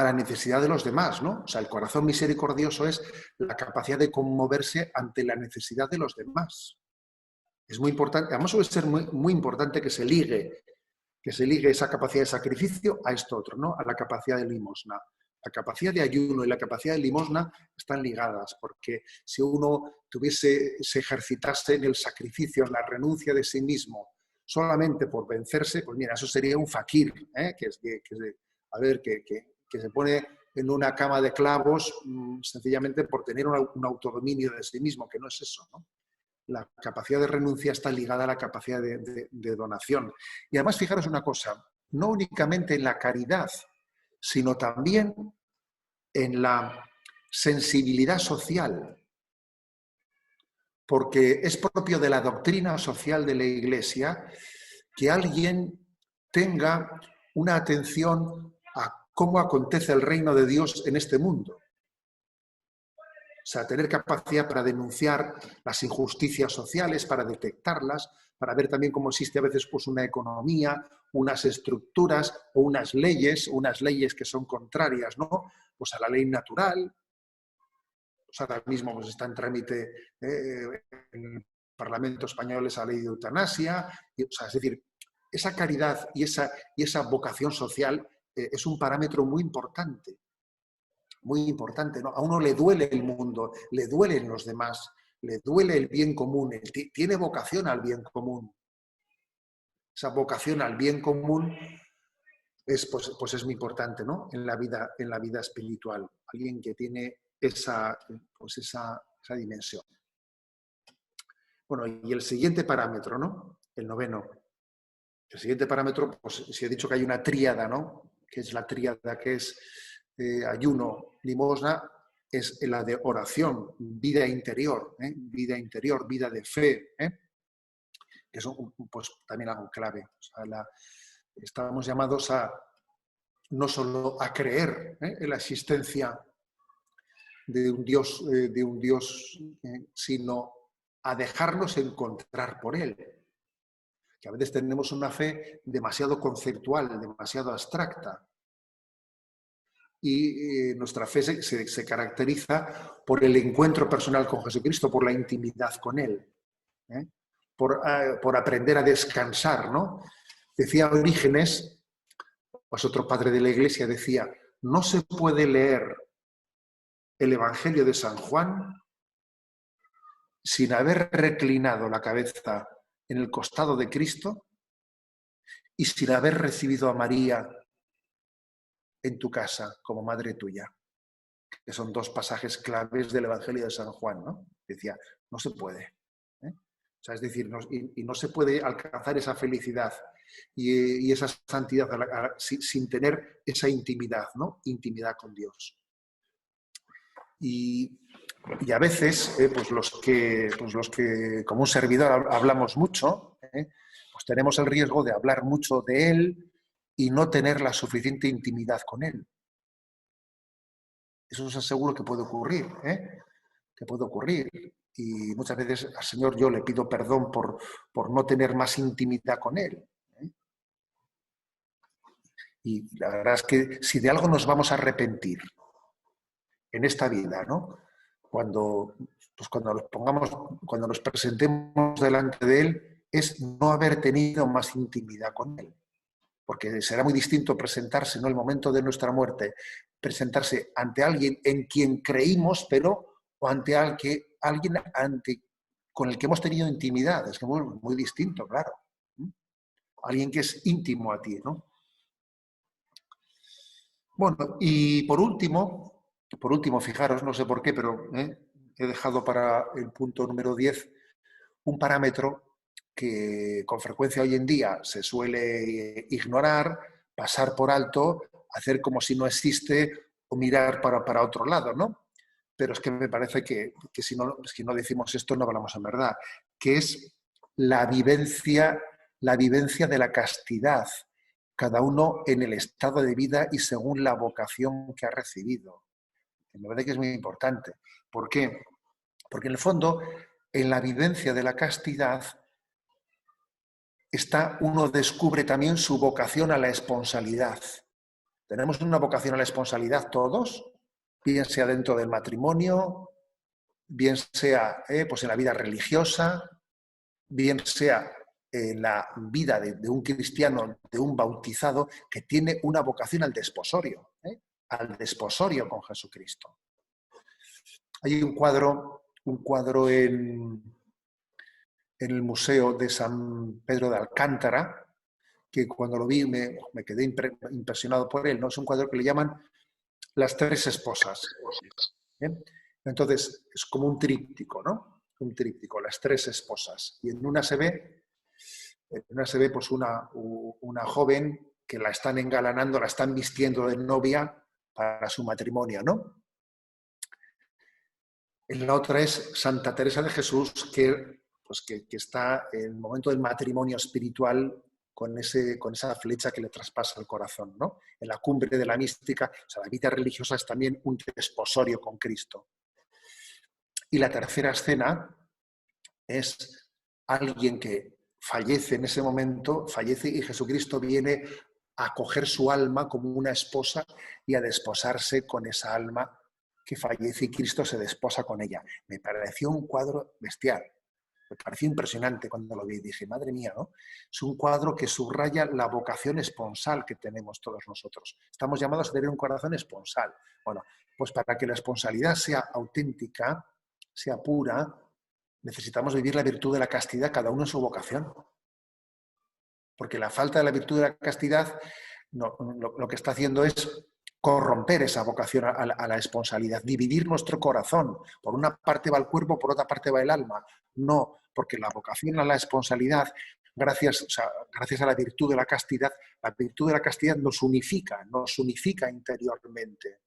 la necesidad de los demás, ¿no? O sea, el corazón misericordioso es la capacidad de conmoverse ante la necesidad de los demás. Es muy importante, además suele ser muy, muy importante que se ligue esa capacidad de sacrificio a esto otro, ¿no? A la capacidad de limosna. La capacidad de ayuno y la capacidad de limosna están ligadas, porque si uno se ejercitase en el sacrificio, en la renuncia de sí mismo, solamente por vencerse, pues mira, eso sería un fakir, que se pone en una cama de clavos sencillamente por tener un autodominio de sí mismo, que no es eso, ¿no? La capacidad de renuncia está ligada a la capacidad de donación. Y además, fijaros una cosa, no únicamente en la caridad, sino también en la sensibilidad social, porque es propio de la doctrina social de la Iglesia que alguien tenga una atención a cómo acontece el reino de Dios en este mundo. sea, tener capacidad para denunciar las injusticias sociales, para detectarlas, para ver también cómo existe a veces pues, una economía, unas estructuras o unas leyes que son contrarias, ¿no? Pues a la ley natural. Pues ahora mismo pues, está en trámite en el Parlamento español esa ley de eutanasia. O sea, es decir, esa caridad y esa vocación social es un parámetro muy importante, ¿no? A uno le duele el mundo, le duelen los demás, le duele el bien común, tiene vocación al bien común. Esa vocación al bien común pues es muy importante, ¿no? En la vida espiritual. Alguien que tiene esa dimensión. Bueno, y el siguiente parámetro, ¿no? El noveno. El siguiente parámetro, pues si he dicho que hay una tríada, ¿no? Que es la tríada que es ayuno, limosna, es la de oración, vida interior, vida de fe, que es pues, también algo clave. O sea, estamos llamados no solo a creer en la existencia de un Dios, sino a dejarnos encontrar por Él. Que a veces tenemos una fe demasiado conceptual, demasiado abstracta. Y nuestra fe se caracteriza por el encuentro personal con Jesucristo, por la intimidad con Él, por aprender a descansar, ¿no? Decía Orígenes, pues otro padre de la Iglesia, decía, no se puede leer el Evangelio de San Juan sin haber reclinado la cabeza en el costado de Cristo y sin haber recibido a María en tu casa como madre tuya, que son dos pasajes claves del Evangelio de San Juan, ¿no? Decía, no se puede. O sea, es decir, no se puede alcanzar esa felicidad y esa santidad sin tener esa intimidad, ¿no? Intimidad con Dios. Y a veces, pues los que como un servidor hablamos mucho, pues tenemos el riesgo de hablar mucho de Él y no tener la suficiente intimidad con Él. Eso os aseguro que puede ocurrir, que puede ocurrir. Y muchas veces al Señor yo le pido perdón por no tener más intimidad con Él. Y la verdad es que si de algo nos vamos a arrepentir en esta vida, ¿no? Cuando nos presentemos delante de Él, es no haber tenido más intimidad con Él. Porque será muy distinto presentarse, ¿no? El momento de nuestra muerte, presentarse ante alguien en quien creímos, pero o ante alguien con el que hemos tenido intimidad. Es que muy, muy distinto, claro. Alguien que es íntimo a ti, ¿no? Bueno, y por último, fijaros, no sé por qué, pero he dejado para el punto número 10 un parámetro que con frecuencia hoy en día se suele ignorar, pasar por alto, hacer como si no existe o mirar para otro lado, ¿no? Pero es que me parece que si no decimos esto no hablamos en verdad, que es la vivencia de la castidad, cada uno en el estado de vida y según la vocación que ha recibido. Me parece que es muy importante. ¿Por qué? Porque en el fondo, en la vivencia de la castidad, uno descubre también su vocación a la esponsalidad. Tenemos una vocación a la esponsalidad todos, bien sea dentro del matrimonio, bien sea pues en la vida religiosa, bien sea en la vida de un cristiano, de un bautizado, que tiene una vocación al desposorio con Jesucristo. Hay un cuadro en el Museo de San Pedro de Alcántara, que cuando lo vi me quedé impresionado por él, ¿no? Es un cuadro que le llaman Las tres esposas. Entonces, es como un tríptico, ¿no? Un tríptico, las tres esposas. Y en una se ve pues una joven que la están engalanando, la están vistiendo de novia para su matrimonio, ¿no? En la otra es Santa Teresa de Jesús, que está en el momento del matrimonio espiritual con esa flecha que le traspasa el corazón, ¿no? En la cumbre de la mística, o sea, la vida religiosa es también un desposorio con Cristo. Y la tercera escena es alguien que fallece en ese momento, fallece y Jesucristo viene a coger su alma como una esposa y a desposarse con esa alma que fallece y Cristo se desposa con ella. Me pareció un cuadro bestial. Me pareció impresionante cuando lo vi. Dije, madre mía, ¿no? Es un cuadro que subraya la vocación esponsal que tenemos todos nosotros. Estamos llamados a tener un corazón esponsal. Bueno, pues para que la esponsalidad sea auténtica, sea pura, necesitamos vivir la virtud de la castidad, cada uno en su vocación. Porque la falta de la virtud de la castidad lo que está haciendo es corromper esa vocación a la esponsalidad, dividir nuestro corazón. Por una parte va el cuerpo, por otra parte va el alma. No, porque la vocación a la esponsalidad, gracias a la virtud de la castidad nos unifica interiormente.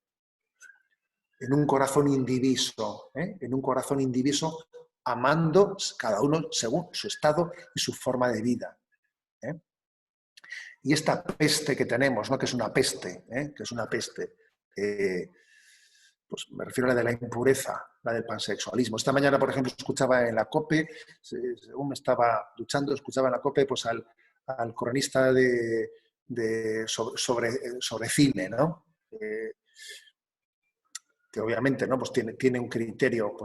En un corazón indiviso, en un corazón indiviso, amando cada uno según su estado y su forma de vida. Y esta peste que tenemos, ¿no? Que es una peste, pues me refiero a la de la impureza, la del pansexualismo. Esta mañana, por ejemplo, escuchaba en la COPE, según me estaba duchando, escuchaba en la COPE pues, al cronista sobre cine, ¿no? Que obviamente, ¿no? Pues tiene un criterio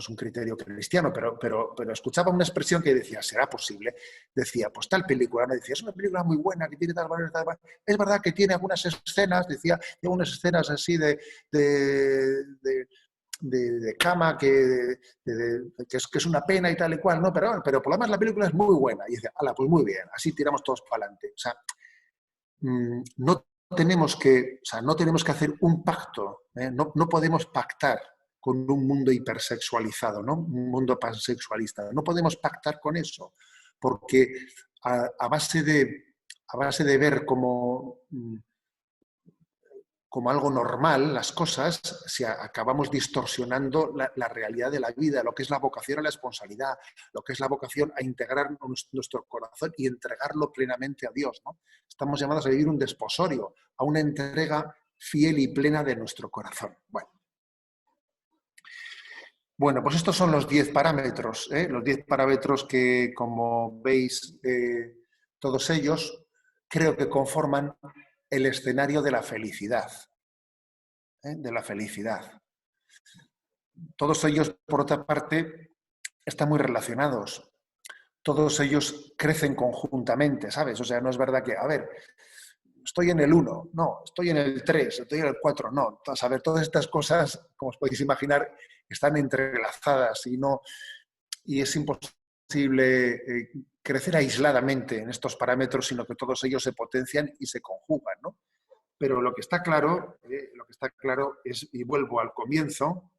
cristiano, pero escuchaba una expresión que decía, ¿será posible? Decía, pues tal película, ¿no? Decía, es una película muy buena, que tiene tal valor, tal valor. Es verdad que tiene algunas escenas, decía, tiene algunas escenas así de cama que es una pena y tal y cual, ¿no? Pero por lo demás la película es muy buena. Y decía, ala, pues muy bien, así tiramos todos para adelante. O sea, no tenemos que hacer un pacto, no podemos pactar con un mundo hipersexualizado, ¿no? Un mundo pansexualista. No podemos pactar con eso, porque a base de ver como algo normal las cosas, si acabamos distorsionando la realidad de la vida, lo que es la vocación a la esponsalidad, lo que es la vocación a integrar nuestro corazón y entregarlo plenamente a Dios, ¿no? Estamos llamados a vivir un desposorio, a una entrega fiel y plena de nuestro corazón. Bueno, pues estos son los 10 parámetros, los 10 parámetros que, como veis, todos ellos creo que conforman el escenario de la felicidad. Todos ellos, por otra parte, están muy relacionados. Todos ellos crecen conjuntamente, ¿sabes? O sea, no es verdad que, a ver, estoy en el 1, no, estoy en el 3, estoy en el 4, no. A ver, todas estas cosas, como os podéis imaginar, están entrelazadas y es imposible crecer aisladamente en estos parámetros, sino que todos ellos se potencian y se conjugan, ¿no? Pero lo que está claro es, y vuelvo al comienzo,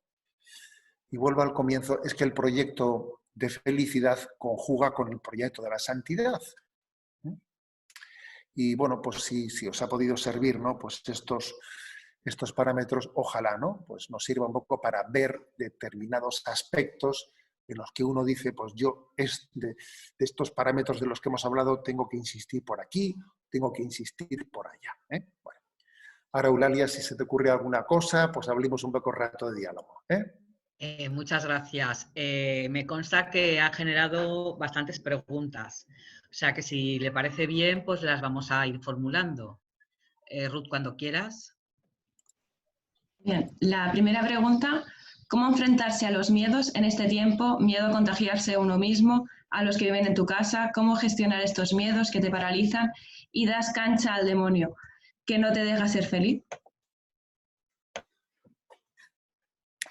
es que el proyecto de felicidad conjuga con el proyecto de la santidad. Y bueno, pues si os ha podido servir, ¿no? Pues estos parámetros, ojalá, ¿no? Pues nos sirva un poco para ver determinados aspectos en los que uno dice, pues yo de estos parámetros de los que hemos hablado tengo que insistir por aquí, tengo que insistir por allá. Bueno. Ahora, Eulalia, si se te ocurre alguna cosa, pues hablemos un poco rato de diálogo. Muchas gracias. Me consta que ha generado bastantes preguntas. O sea que si le parece bien, pues las vamos a ir formulando. Ruth, cuando quieras. Bien, la primera pregunta, ¿cómo enfrentarse a los miedos en este tiempo? Miedo a contagiarse a uno mismo, a los que viven en tu casa, ¿cómo gestionar estos miedos que te paralizan y das cancha al demonio que no te deja ser feliz?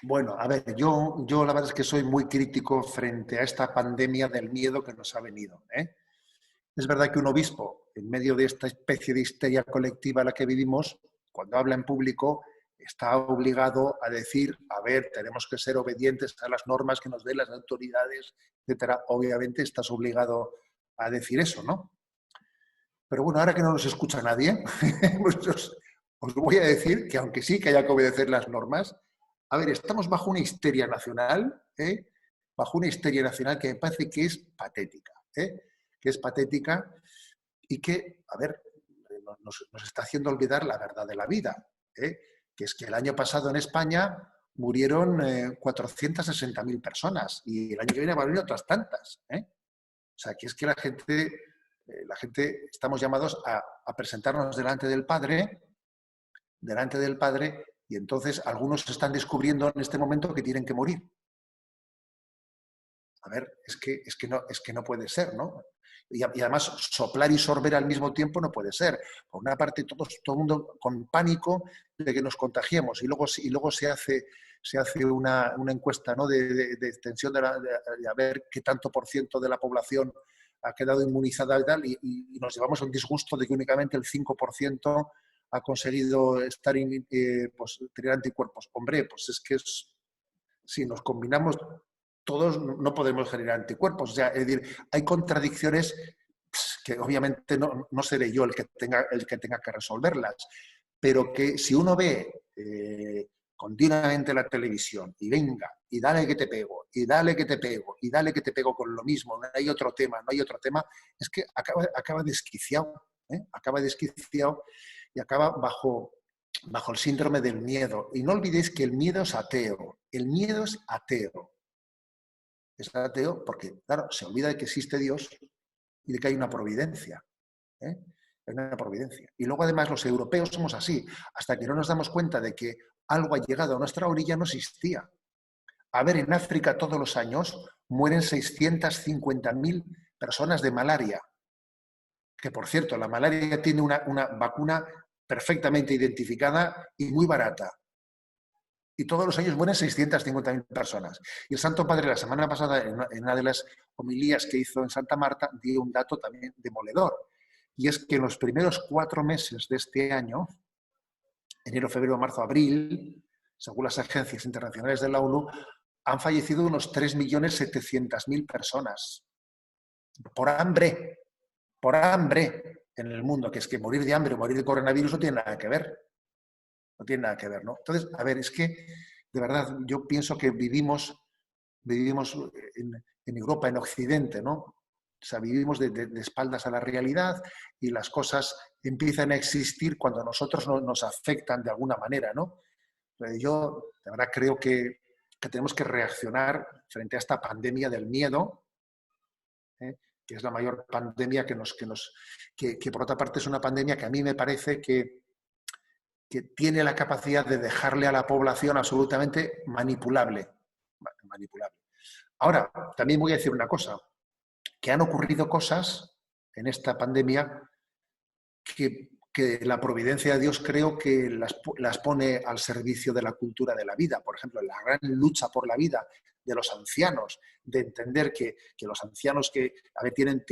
Bueno, a ver, yo la verdad es que soy muy crítico frente a esta pandemia del miedo que nos ha venido. Es verdad que un obispo, en medio de esta especie de histeria colectiva en la que vivimos, cuando habla en público, está obligado a decir, a ver, tenemos que ser obedientes a las normas que nos den las autoridades, etcétera. Obviamente estás obligado a decir eso, ¿no? Pero bueno, ahora que no nos escucha nadie, pues os voy a decir que aunque sí que haya que obedecer las normas, a ver, estamos bajo una histeria nacional, bajo una histeria nacional que me parece que es patética, y que, a ver, nos está haciendo olvidar la verdad de la vida, que es que el año pasado en España murieron 460.000 personas y el año que viene va a haber otras tantas. O sea, que es que la gente estamos llamados a presentarnos delante del Padre, y entonces algunos están descubriendo en este momento que tienen que morir. A ver, es que no puede ser, ¿no? Y además soplar y sorber al mismo tiempo no puede ser. Por una parte, todo el mundo con pánico de que nos contagiemos y luego se hace una encuesta, ¿no? de extensión de a ver qué tanto por ciento de la población ha quedado inmunizada y tal, y nos llevamos el disgusto de que únicamente el 5% ha conseguido tener anticuerpos. Hombre, pues es que si nos combinamos todos no podemos generar anticuerpos. O sea, es decir, hay contradicciones que obviamente no seré yo el que tenga que resolverlas, pero que si uno ve continuamente la televisión y venga, y dale que te pego, y dale que te pego, y dale que te pego con lo mismo, no hay otro tema, es que acaba desquiciado, acaba desquiciado y acaba bajo el síndrome del miedo. Y no olvidéis que el miedo es ateo, Es ateo porque, claro, se olvida de que existe Dios y de que hay una providencia. Hay una providencia. Y luego, además, los europeos somos así. Hasta que no nos damos cuenta de que algo ha llegado a nuestra orilla, no existía. A ver, en África todos los años mueren 650.000 personas de malaria. Que, por cierto, la malaria tiene una vacuna perfectamente identificada y muy barata. Y todos los años mueren 650.000 personas. Y el Santo Padre la semana pasada, en una de las homilías que hizo en Santa Marta, dio un dato también demoledor. Y es que en los primeros 4 meses de este año, enero, febrero, marzo, abril, según las agencias internacionales de la ONU, han fallecido unos 3.700.000 personas. Por hambre en el mundo, que es que morir de hambre o morir de coronavirus no tiene nada que ver. No tiene nada que ver, ¿no? Entonces, a ver, es que, de verdad, yo pienso que vivimos en Europa, en Occidente, ¿no? O sea, vivimos de espaldas a la realidad y las cosas empiezan a existir cuando a nosotros nos afectan de alguna manera, ¿no? Yo, de verdad, creo que tenemos que reaccionar frente a esta pandemia del miedo, que es la mayor pandemia que por otra parte es una pandemia que a mí me parece que tiene la capacidad de dejarle a la población absolutamente manipulable. Ahora, también voy a decir una cosa, que han ocurrido cosas en esta pandemia que la providencia de Dios creo que las pone al servicio de la cultura de la vida. Por ejemplo, la gran lucha por la vida de los ancianos, de entender que los ancianos que tienen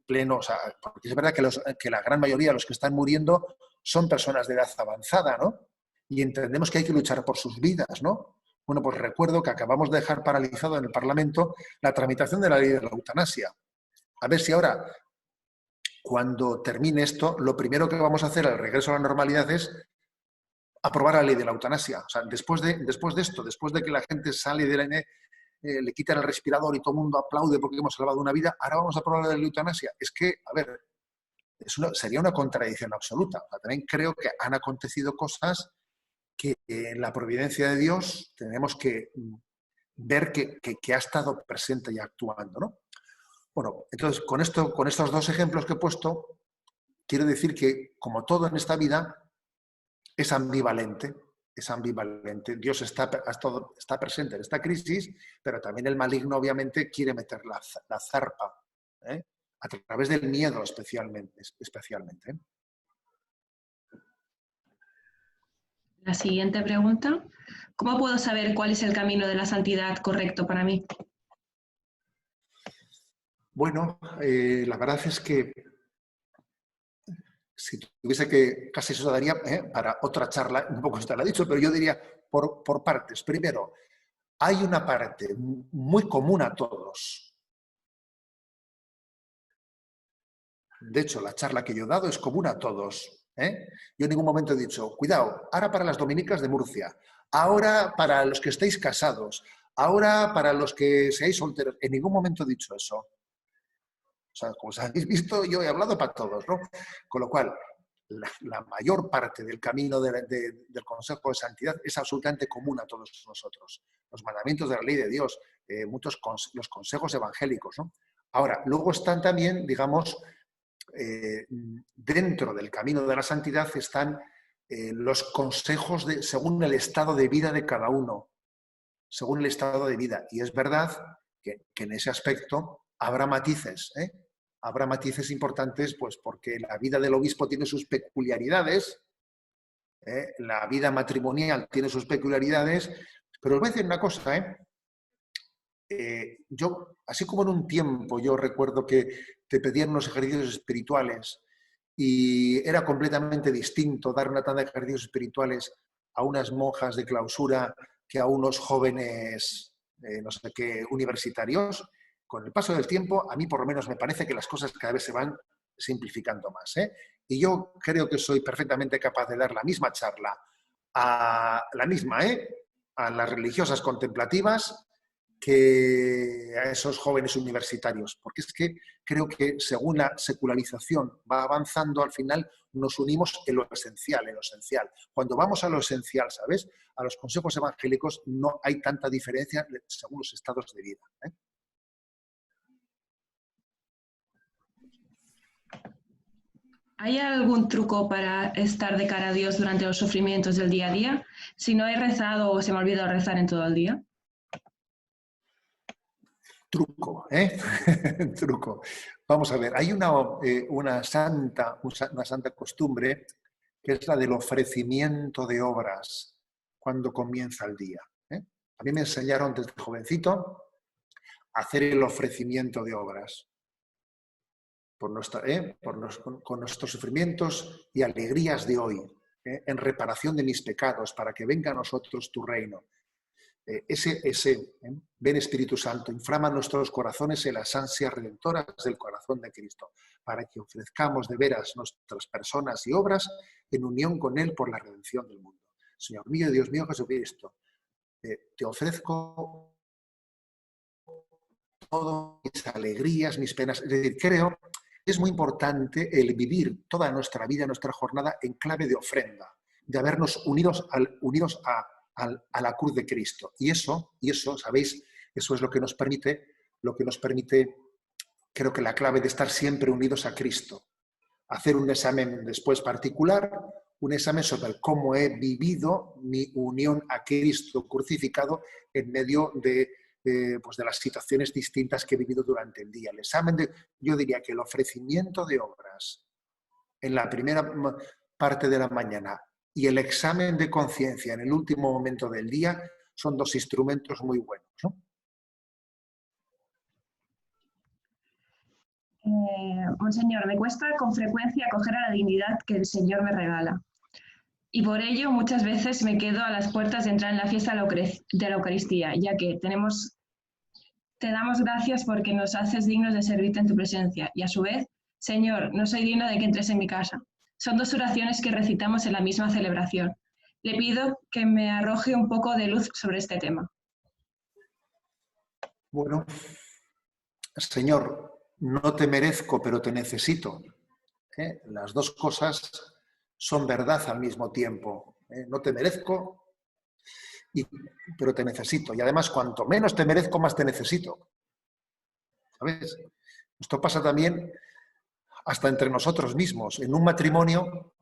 pleno... O sea, porque es verdad que la gran mayoría de los que están muriendo son personas de edad avanzada, ¿no? Y entendemos que hay que luchar por sus vidas, ¿no? Bueno, pues recuerdo que acabamos de dejar paralizado en el Parlamento la tramitación de la ley de la eutanasia. A ver si ahora, cuando termine esto, lo primero que vamos a hacer al regreso a la normalidad es aprobar la ley de la eutanasia. O sea, después de esto, después de que la gente sale de la le quitan el respirador y todo el mundo aplaude porque hemos salvado una vida, ahora vamos a aprobar la ley de la eutanasia. Es que, a ver, sería una contradicción absoluta. O sea, también creo que han acontecido cosas que en la providencia de Dios tenemos que ver que ha estado presente y actuando, ¿no? Bueno, entonces, con estos 2 ejemplos que he puesto, quiero decir que, como todo en esta vida, es ambivalente. Dios está presente en esta crisis, pero también el maligno, obviamente, quiere meter la zarpa, a través del miedo especialmente. La siguiente pregunta. ¿Cómo puedo saber cuál es el camino de la santidad correcto para mí? Bueno, la verdad es que si tuviese que, casi eso daría para otra charla, un poco usted lo ha dicho, pero yo diría por partes. Primero, hay una parte muy común a todos. De hecho, la charla que yo he dado es común a todos. Yo en ningún momento he dicho, cuidado, ahora para las dominicas de Murcia, ahora para los que estéis casados, ahora para los que seáis solteros. En ningún momento he dicho eso. O sea, como os habéis visto, yo he hablado para todos, ¿no? Con lo cual, la mayor parte del camino del Consejo de Santidad es absolutamente común a todos nosotros. Los mandamientos de la ley de Dios, los consejos evangélicos, ¿no? Ahora, luego están también, digamos, dentro del camino de la santidad están los consejos según el estado de vida de cada uno, según el estado de vida. Y es verdad que en ese aspecto habrá matices, ¿eh? Habrá matices importantes, pues porque la vida del obispo tiene sus peculiaridades, la vida matrimonial tiene sus peculiaridades, pero os voy a decir una cosa, yo, así como en un tiempo yo recuerdo que te pedían unos ejercicios espirituales y era completamente distinto dar una tanda de ejercicios espirituales a unas monjas de clausura que a unos jóvenes, no sé qué, universitarios. Con el paso del tiempo, a mí por lo menos me parece que las cosas cada vez se van simplificando más. Y yo creo que soy perfectamente capaz de dar la misma charla a las religiosas contemplativas que a esos jóvenes universitarios, porque es que creo que según la secularización va avanzando, al final nos unimos en lo esencial, Cuando vamos a lo esencial, ¿sabes? A los consejos evangélicos no hay tanta diferencia según los estados de vida. ¿Hay algún truco para estar de cara a Dios durante los sufrimientos del día a día? Si no he rezado o se me ha olvidado rezar en todo el día. Truco, Truco. Vamos a ver, hay una santa costumbre que es la del ofrecimiento de obras cuando comienza el día. A mí me enseñaron desde jovencito a hacer el ofrecimiento de obras con nuestros sufrimientos y alegrías de hoy, en reparación de mis pecados, para que venga a nosotros tu reino. Ven Espíritu Santo, inflama nuestros corazones en las ansias redentoras del corazón de Cristo, para que ofrezcamos de veras nuestras personas y obras en unión con Él por la redención del mundo. Señor mío, Dios mío Jesucristo, te ofrezco todas mis alegrías, mis penas. Es decir, creo que es muy importante el vivir toda nuestra vida, nuestra jornada en clave de ofrenda, de habernos unidos a la cruz de Cristo. Y eso, ¿sabéis? Eso es lo que nos permite, creo que la clave de estar siempre unidos a Cristo. Hacer un examen después particular, un examen sobre cómo he vivido mi unión a Cristo crucificado en medio de las situaciones distintas que he vivido durante el día. Yo diría que el ofrecimiento de obras en la primera parte de la mañana y el examen de conciencia en el último momento del día son dos instrumentos muy buenos, ¿no? Monseñor, me cuesta con frecuencia acoger a la dignidad que el Señor me regala. Y por ello muchas veces me quedo a las puertas de entrar en la fiesta de la Eucaristía, ya que te damos gracias porque nos haces dignos de servirte en tu presencia. Y a su vez, Señor, no soy digno de que entres en mi casa. Son dos oraciones que recitamos en la misma celebración. Le pido que me arroje un poco de luz sobre este tema. Bueno, Señor, no te merezco, pero te necesito. Las dos cosas son verdad al mismo tiempo. No te merezco, pero te necesito. Y además, cuanto menos te merezco, más te necesito. ¿Sabes? Esto pasa también hasta entre nosotros mismos. En un matrimonio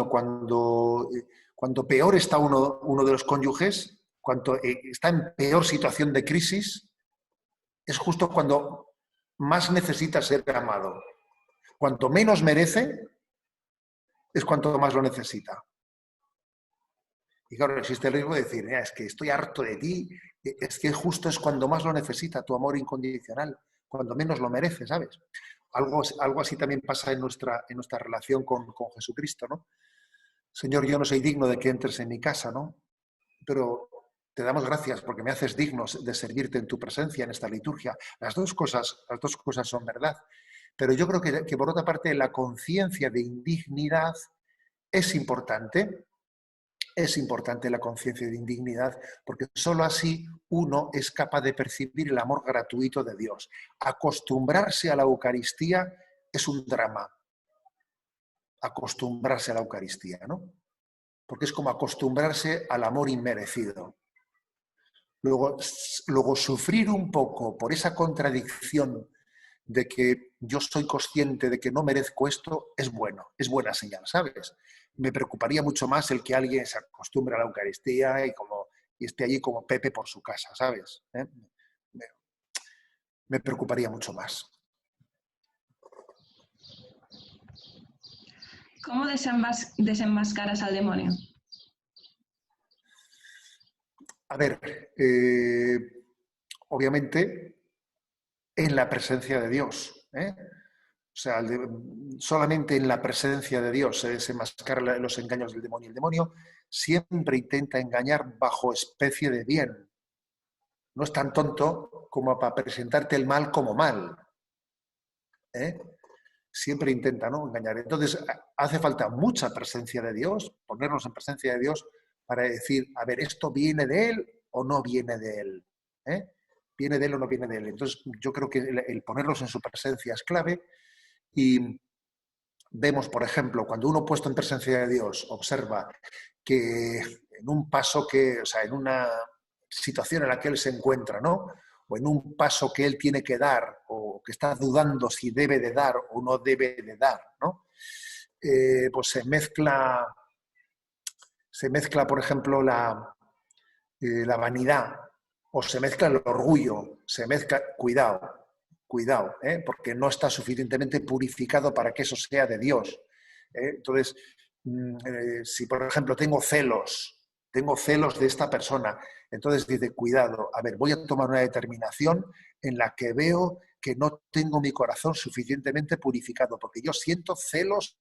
cuando peor está uno de los cónyuges, cuando está en peor situación de crisis, es justo cuando más necesita ser amado. Cuanto menos merece, es cuanto más lo necesita. Y claro, existe el riesgo de decir, es que estoy harto de ti, es que justo es cuando más lo necesita, tu amor incondicional, cuando menos lo merece, ¿sabes? Algo así también pasa en nuestra relación con Jesucristo, ¿no? Señor, yo no soy digno de que entres en mi casa, ¿no? Pero te damos gracias porque me haces digno de servirte en tu presencia, en esta liturgia. Las dos cosas son verdad. Pero yo creo que por otra parte la conciencia de indignidad es importante. Es importante la conciencia de indignidad porque sólo así uno es capaz de percibir el amor gratuito de Dios. Acostumbrarse a la Eucaristía es un drama. acostumbrarse a la Eucaristía, ¿no? Porque es como acostumbrarse al amor inmerecido. Luego sufrir un poco por esa contradicción de que yo soy consciente de que no merezco esto, es bueno, es buena señal, ¿sabes? Me preocuparía mucho más el que alguien se acostumbre a la Eucaristía y esté allí como Pepe por su casa, ¿sabes? Me preocuparía mucho más. ¿Cómo desenmascaras al demonio? A ver, obviamente en la presencia de Dios, ¿eh? O sea, solamente en la presencia de Dios se desenmascaran los engaños del demonio. El demonio siempre intenta engañar bajo especie de bien. No es tan tonto como para presentarte el mal como mal, ¿eh? Siempre intenta, ¿no?, engañar. Entonces, hace falta mucha presencia de Dios, ponernos en presencia de Dios para decir, a ver, ¿esto viene de Él o no viene de Él? ¿Eh? ¿Viene de Él o no viene de Él? Entonces, yo creo que el ponernos en su presencia es clave. Y vemos, por ejemplo, cuando uno puesto en presencia de Dios observa que en un paso o sea, en una situación en la que él se encuentra, ¿no?, o en un paso que él tiene que dar, o que está dudando si debe de dar o no debe de dar, ¿no? Pues se mezcla, por ejemplo, la vanidad, o se mezcla el orgullo, cuidado, porque no está suficientemente purificado para que eso sea de Dios. Entonces, si por ejemplo tengo celos de esta persona, entonces dice, cuidado, a ver, voy a tomar una determinación en la que veo que no tengo mi corazón suficientemente purificado, porque yo siento celos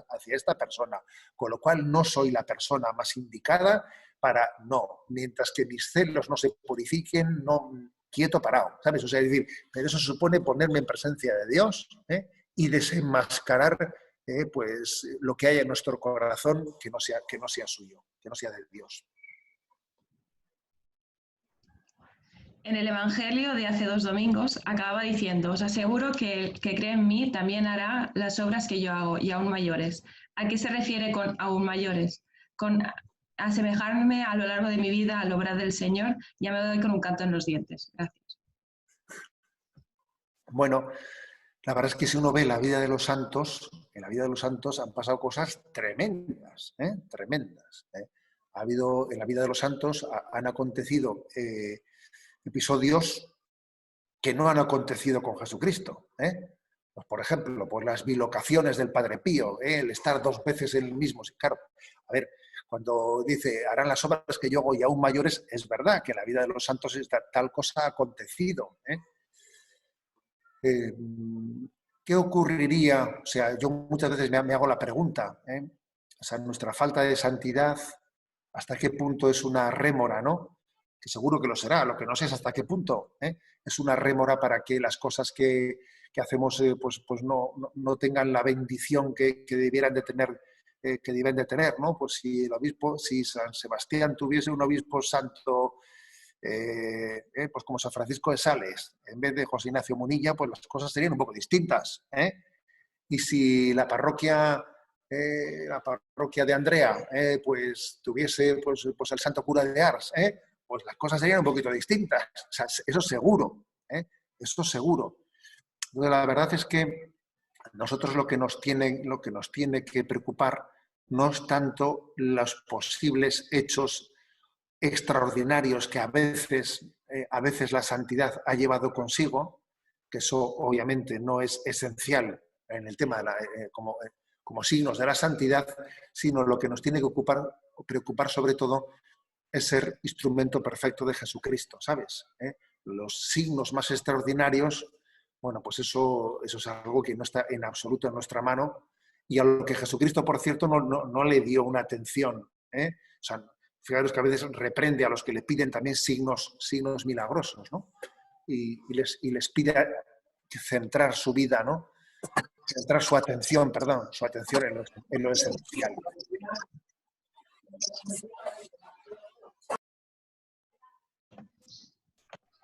hacia esta persona, con lo cual no soy la persona más indicada para, no, mientras que mis celos no se purifiquen, no, quieto parado, ¿sabes? O sea, es decir, pero eso supone ponerme en presencia de Dios, y desenmascarar pues lo que hay en nuestro corazón que no sea suyo, que no sea de Dios. En el Evangelio de hace 2 domingos acababa diciendo, os aseguro que el que cree en mí también hará las obras que yo hago y aún mayores. ¿A qué se refiere con aún mayores? Con asemejarme a lo largo de mi vida a la obra del Señor. Ya me doy con un canto en los dientes. Gracias. Bueno, la verdad es que si uno ve la vida de los santos, en la vida de los santos han pasado cosas tremendas, tremendas. En la vida de los santos han acontecido episodios que no han acontecido con Jesucristo. Pues, por ejemplo, pues las bilocaciones del Padre Pío, el estar 2 veces en el mismo. Claro, a ver, cuando dice, harán las obras que yo hago y aún mayores, es verdad que en la vida de los santos tal cosa ha acontecido. ¿Qué ocurriría? O sea, yo muchas veces me hago la pregunta, o sea, nuestra falta de santidad, ¿hasta qué punto es una rémora, no? Que seguro que lo será, lo que no sé es hasta qué punto es una rémora para que las cosas que hacemos pues no tengan la bendición que debieran de tener, ¿no? Pues si San Sebastián tuviese un obispo santo, pues como San Francisco de Sales, en vez de José Ignacio Munilla, pues las cosas serían un poco distintas. Y si la parroquia de Andrea pues tuviese pues el santo cura de Ars, pues las cosas serían un poquito distintas. O sea, eso seguro, eso seguro. Entonces, la verdad es que nosotros lo que nos tiene que preocupar no es tanto los posibles hechos extraordinarios que a veces la santidad ha llevado consigo, que eso obviamente no es esencial en el tema de como signos de la santidad, sino lo que nos tiene que preocupar sobre todo es ser instrumento perfecto de Jesucristo, ¿sabes? Los signos más extraordinarios, bueno, pues eso es algo que no está en absoluto en nuestra mano y a lo que Jesucristo, por cierto, no le dio una atención. O sea, fijaros que a veces reprende a los que le piden también signos milagrosos, ¿no? Y les pide centrar su vida, ¿no? Centrar su atención en lo esencial.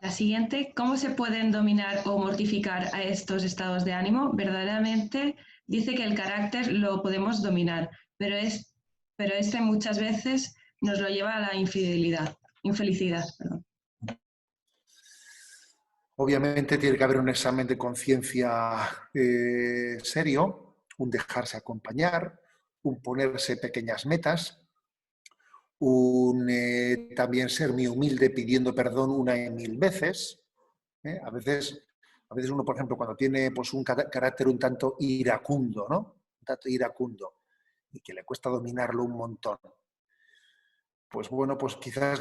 La siguiente, ¿cómo se pueden dominar o mortificar a estos estados de ánimo? Verdaderamente dice que el carácter lo podemos dominar, pero este muchas veces nos lo lleva a la infelicidad. Perdón. Obviamente tiene que haber un examen de conciencia serio, un dejarse acompañar, un ponerse pequeñas metas, un también ser muy humilde pidiendo perdón una y mil veces. A veces uno, por ejemplo, cuando tiene pues, un carácter un tanto iracundo, ¿no? Un tanto iracundo, y que le cuesta dominarlo un montón, pues bueno, pues quizás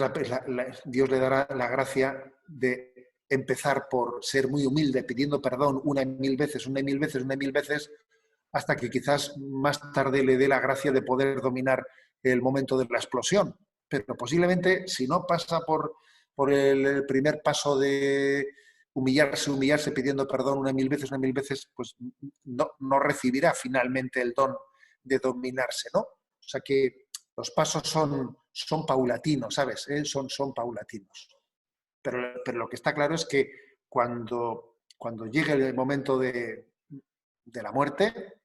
Dios le dará la gracia de empezar por ser muy humilde, pidiendo perdón una y mil veces, una y mil veces, una y mil veces, hasta que quizás más tarde le dé la gracia de poder dominar el momento de la explosión. Pero posiblemente, si no pasa por el primer paso de humillarse pidiendo perdón una y mil veces, pues no recibirá finalmente el don de dominarse, ¿no? O sea que los pasos son paulatinos, ¿sabes? Son paulatinos. Pero lo que está claro es que cuando llegue el momento de la muerte,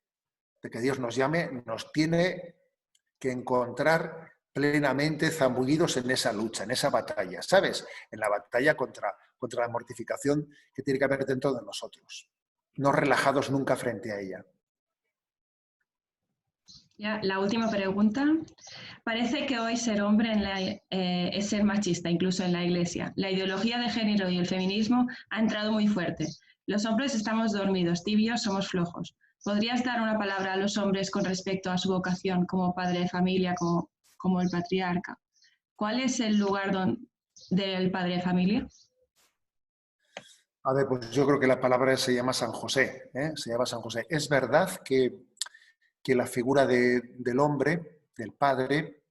de que Dios nos llame, nos tiene que encontrar plenamente zambullidos en esa lucha, en esa batalla, ¿sabes? En la batalla contra la mortificación que tiene que haber dentro de nosotros. No relajados nunca frente a ella. Ya, la última pregunta. Parece que hoy ser hombre es ser machista, incluso en la Iglesia. La ideología de género y el feminismo ha entrado muy fuerte. Los hombres estamos dormidos, tibios, somos flojos. ¿Podrías dar una palabra a los hombres con respecto a su vocación como padre de familia, como el patriarca? ¿Cuál es el lugar del padre de familia? A ver, pues yo creo que la palabra se llama San José, ¿eh? Se llama San José. Es verdad que la figura del hombre, del padre,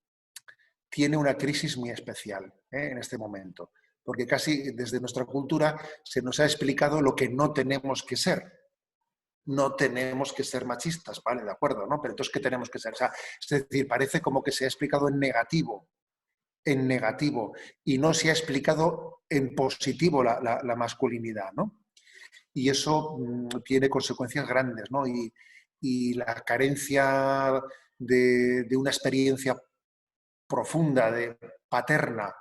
tiene una crisis muy especial en este momento, porque casi desde nuestra cultura se nos ha explicado lo que no tenemos que ser. No tenemos que ser machistas, ¿vale? De acuerdo, ¿no? Pero entonces, ¿qué tenemos que ser? O sea, es decir, parece como que se ha explicado en negativo, y no se ha explicado en positivo la masculinidad, ¿no? Y eso tiene consecuencias grandes, ¿no? Y la carencia de una experiencia profunda, paterna,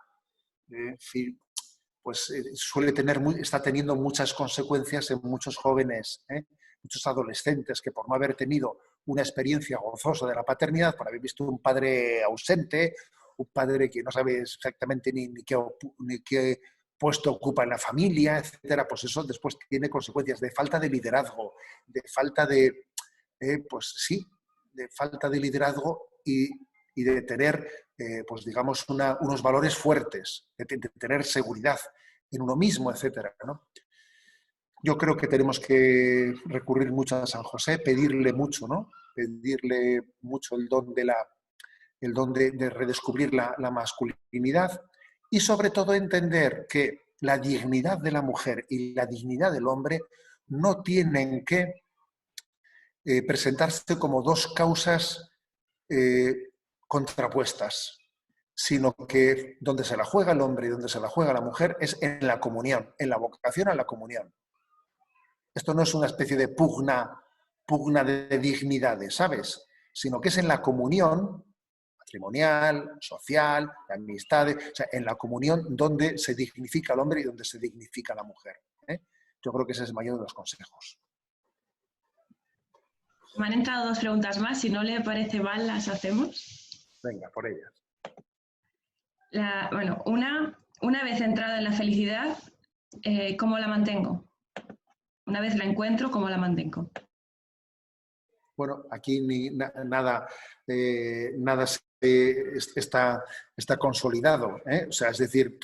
pues está teniendo muchas consecuencias en muchos jóvenes, muchos adolescentes que por no haber tenido una experiencia gozosa de la paternidad, por haber visto un padre ausente, un padre que no sabe exactamente ni qué puesto ocupa en la familia, etcétera, pues eso después tiene consecuencias de falta de liderazgo, de falta de, pues sí, de falta de liderazgo y de tener, pues digamos, unos valores fuertes, de tener seguridad en uno mismo, etcétera, ¿no? Yo creo que tenemos que recurrir mucho a San José, pedirle mucho, ¿no? Pedirle mucho el don de redescubrir la masculinidad y sobre todo entender que la dignidad de la mujer y la dignidad del hombre no tienen que presentarse como dos causas contrapuestas, sino que donde se la juega el hombre y donde se la juega la mujer es en la comunión, en la vocación a la comunión. Esto no es una especie de pugna de dignidades, ¿sabes? Sino que es en la comunión matrimonial, social, de amistades, o sea, en la comunión donde se dignifica al hombre y donde se dignifica a la mujer. Yo creo que ese es el mayor de los consejos. Me han entrado 2 preguntas más, si no le parece mal las hacemos. Venga, por ellas. Bueno, una vez entrada en la felicidad, ¿cómo la mantengo? Una vez la encuentro, ¿cómo la mantengo? Bueno, aquí nada está consolidado, ¿eh? O sea, es decir,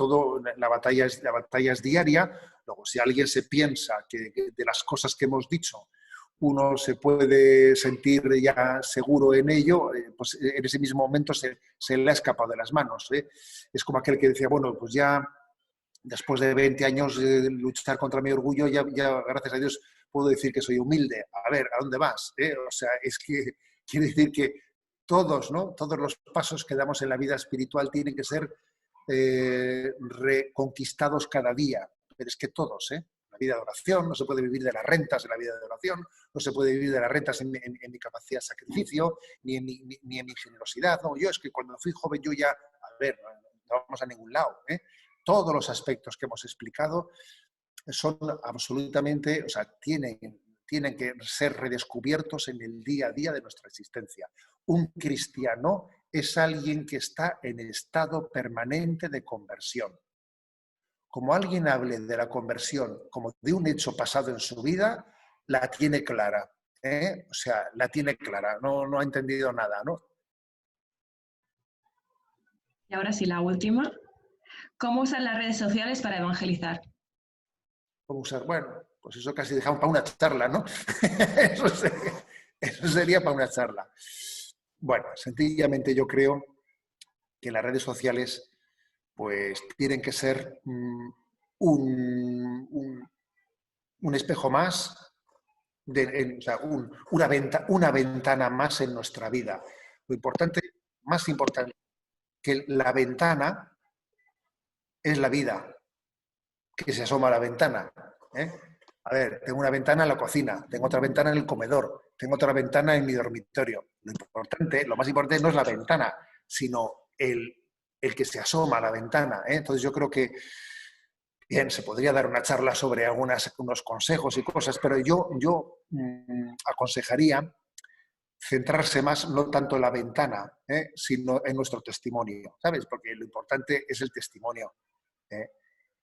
la batalla es diaria. Luego, si alguien se piensa que de las cosas que hemos dicho uno se puede sentir ya seguro en ello, pues en ese mismo momento se le ha escapado de las manos, ¿eh? Es como aquel que decía, bueno, pues ya después de 20 años de luchar contra mi orgullo, ya gracias a Dios puedo decir que soy humilde. A ver, ¿a dónde vas? O sea, es que quiere decir que todos los pasos que damos en la vida espiritual tienen que ser reconquistados cada día. pero es que todos, la vida de oración, no se puede vivir de las rentas en la vida de oración, no se puede vivir de las rentas en mi capacidad de sacrificio, ni en mi generosidad. No, yo es que cuando fui joven yo ya, a ver, no vamos a ningún lado. Todos los aspectos que hemos explicado son absolutamente, o sea, tienen que ser redescubiertos en el día a día de nuestra existencia. Un cristiano es alguien que está en estado permanente de conversión. Como alguien hable de la conversión como de un hecho pasado en su vida, la tiene clara. O sea, la tiene clara, no ha entendido nada, ¿no? Y ahora sí, la última. ¿Cómo usan las redes sociales para evangelizar? ¿Cómo usar? Bueno, pues eso casi dejamos para una charla, ¿no? Eso sería para una charla. Bueno, sencillamente yo creo que las redes sociales pues tienen que ser un espejo más, o sea, una ventana más en nuestra vida. Lo importante, más importante que la ventana es la vida que se asoma a la ventana. A ver, tengo una ventana en la cocina, tengo otra ventana en el comedor, tengo otra ventana en mi dormitorio. Lo más importante no es la ventana, sino el que se asoma a la ventana. Entonces yo creo que, bien, se podría dar una charla sobre unos consejos y cosas, pero yo aconsejaría centrarse más no tanto en la ventana, sino en nuestro testimonio, ¿sabes? Porque lo importante es el testimonio.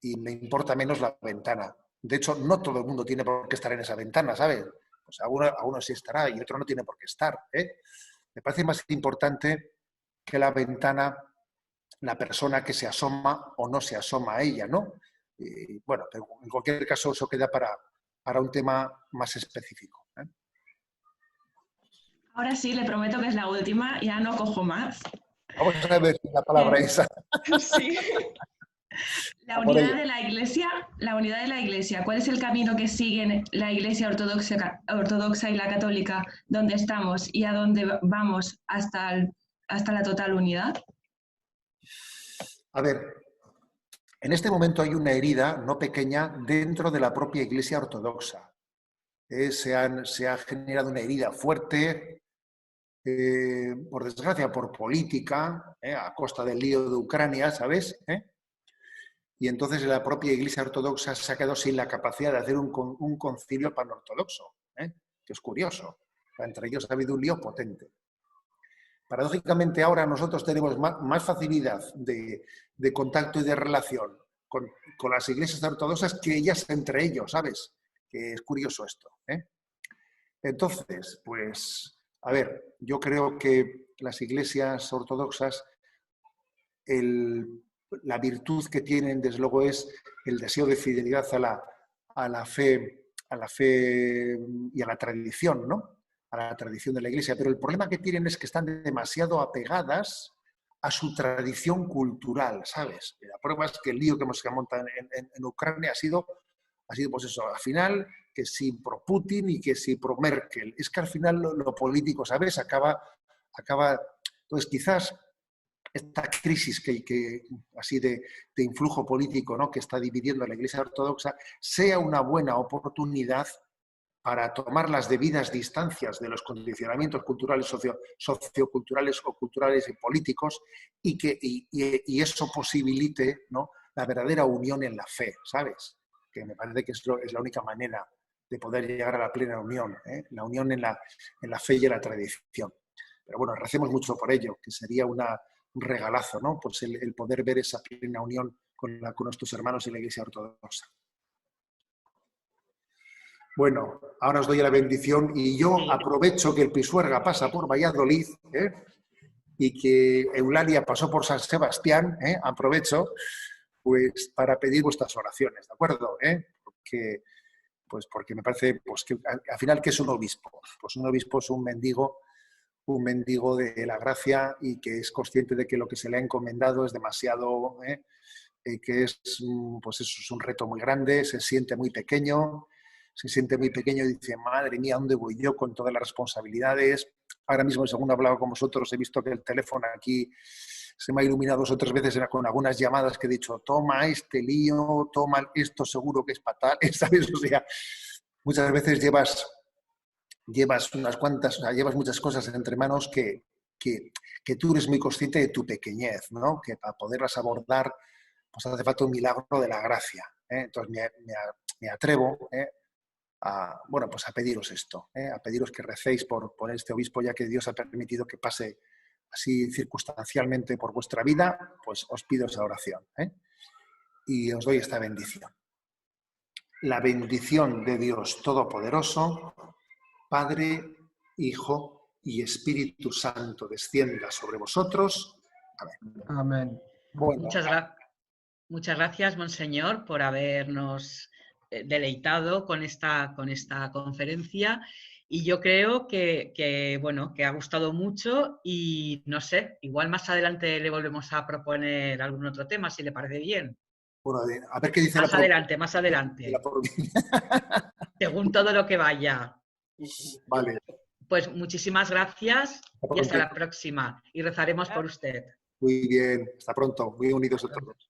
Y me importa menos la ventana. De hecho, no todo el mundo tiene por qué estar en esa ventana, ¿sabes? Pues a uno sí estará y otro no tiene por qué estar. Me parece más importante que la ventana, la persona que se asoma o no se asoma a ella, ¿no? Bueno, pero en cualquier caso eso queda para un tema más específico. Ahora sí, le prometo que es la última, ya no cojo más. Vamos a ver la palabra esa. Sí. La unidad de la Iglesia, ¿cuál es el camino que siguen la Iglesia ortodoxa y la católica, donde estamos y a dónde vamos hasta la total unidad? A ver, en este momento hay una herida no pequeña dentro de la propia Iglesia ortodoxa. Se ha generado una herida fuerte, por desgracia, por política, a costa del lío de Ucrania, ¿sabes? Y entonces la propia Iglesia ortodoxa se ha quedado sin la capacidad de hacer un concilio panortodoxo, que es curioso. Entre ellos ha habido un lío potente. Paradójicamente ahora nosotros tenemos más facilidad de contacto y de relación con las iglesias ortodoxas que ellas entre ellos, ¿sabes? Que es curioso esto. Entonces, pues, a ver, yo creo que las iglesias ortodoxas, la virtud que tienen, desde luego, es el deseo de fidelidad a la fe y a la tradición, ¿no? A la tradición de la Iglesia. Pero el problema que tienen es que están demasiado apegadas a su tradición cultural, ¿sabes? La prueba es que el lío que hemos montado en Ucrania ha sido pues eso, al final, que si pro Putin y que si pro Merkel. Es que al final lo político, ¿sabes? Acaba. Entonces, quizás esta crisis así de influjo político, ¿no?, que está dividiendo a la Iglesia ortodoxa, sea una buena oportunidad para tomar las debidas distancias de los condicionamientos culturales, socioculturales o culturales y políticos y eso posibilite, ¿no?, la verdadera unión en la fe, ¿sabes? Que me parece que es la única manera de poder llegar a la plena unión, la unión en la fe y en la tradición. Pero bueno, recemos mucho por ello, que sería un regalazo, ¿no? Pues el poder ver esa plena unión con nuestros hermanos en la Iglesia ortodoxa. Bueno, ahora os doy la bendición y yo aprovecho que el Pisuerga pasa por Valladolid y que Eulalia pasó por San Sebastián, aprovecho pues para pedir vuestras oraciones, ¿de acuerdo? Porque me parece pues, que al final, ¿qué es un obispo? Pues un obispo es un mendigo de la gracia y que es consciente de que lo que se le ha encomendado es demasiado, que pues eso es un reto muy grande, se siente muy pequeño y dice, madre mía, ¿dónde voy yo con todas las responsabilidades? ahora mismo, según he hablado con vosotros, he visto que el teléfono aquí se me ha iluminado 2 o 3 veces con algunas llamadas que he dicho, toma este lío, toma esto, seguro que es fatal, ¿sabes? O sea, muchas veces llevas unas cuantas, o sea, llevas muchas cosas entre manos que tú eres muy consciente de tu pequeñez, ¿no? Que para poderlas abordar, pues hace falta un milagro de la gracia, ¿eh? Entonces me atrevo, bueno, pues a pediros esto, a pediros que recéis por este obispo, ya que Dios ha permitido que pase así circunstancialmente por vuestra vida, pues os pido esa oración, y os doy esta bendición. La bendición de Dios Todopoderoso, Padre, Hijo y Espíritu Santo descienda sobre vosotros. Amén. Amén. Bueno, Muchas gracias, Monseñor, por habernos deleitado con esta conferencia. Y yo creo bueno, que ha gustado mucho y no sé, igual más adelante le volvemos a proponer algún otro tema, si le parece bien. bueno, a ver qué dice más adelante. Según todo lo que vaya. Vale. Pues muchísimas gracias y hasta la próxima. Y rezaremos por usted. Muy bien, hasta pronto, muy unidos a todos.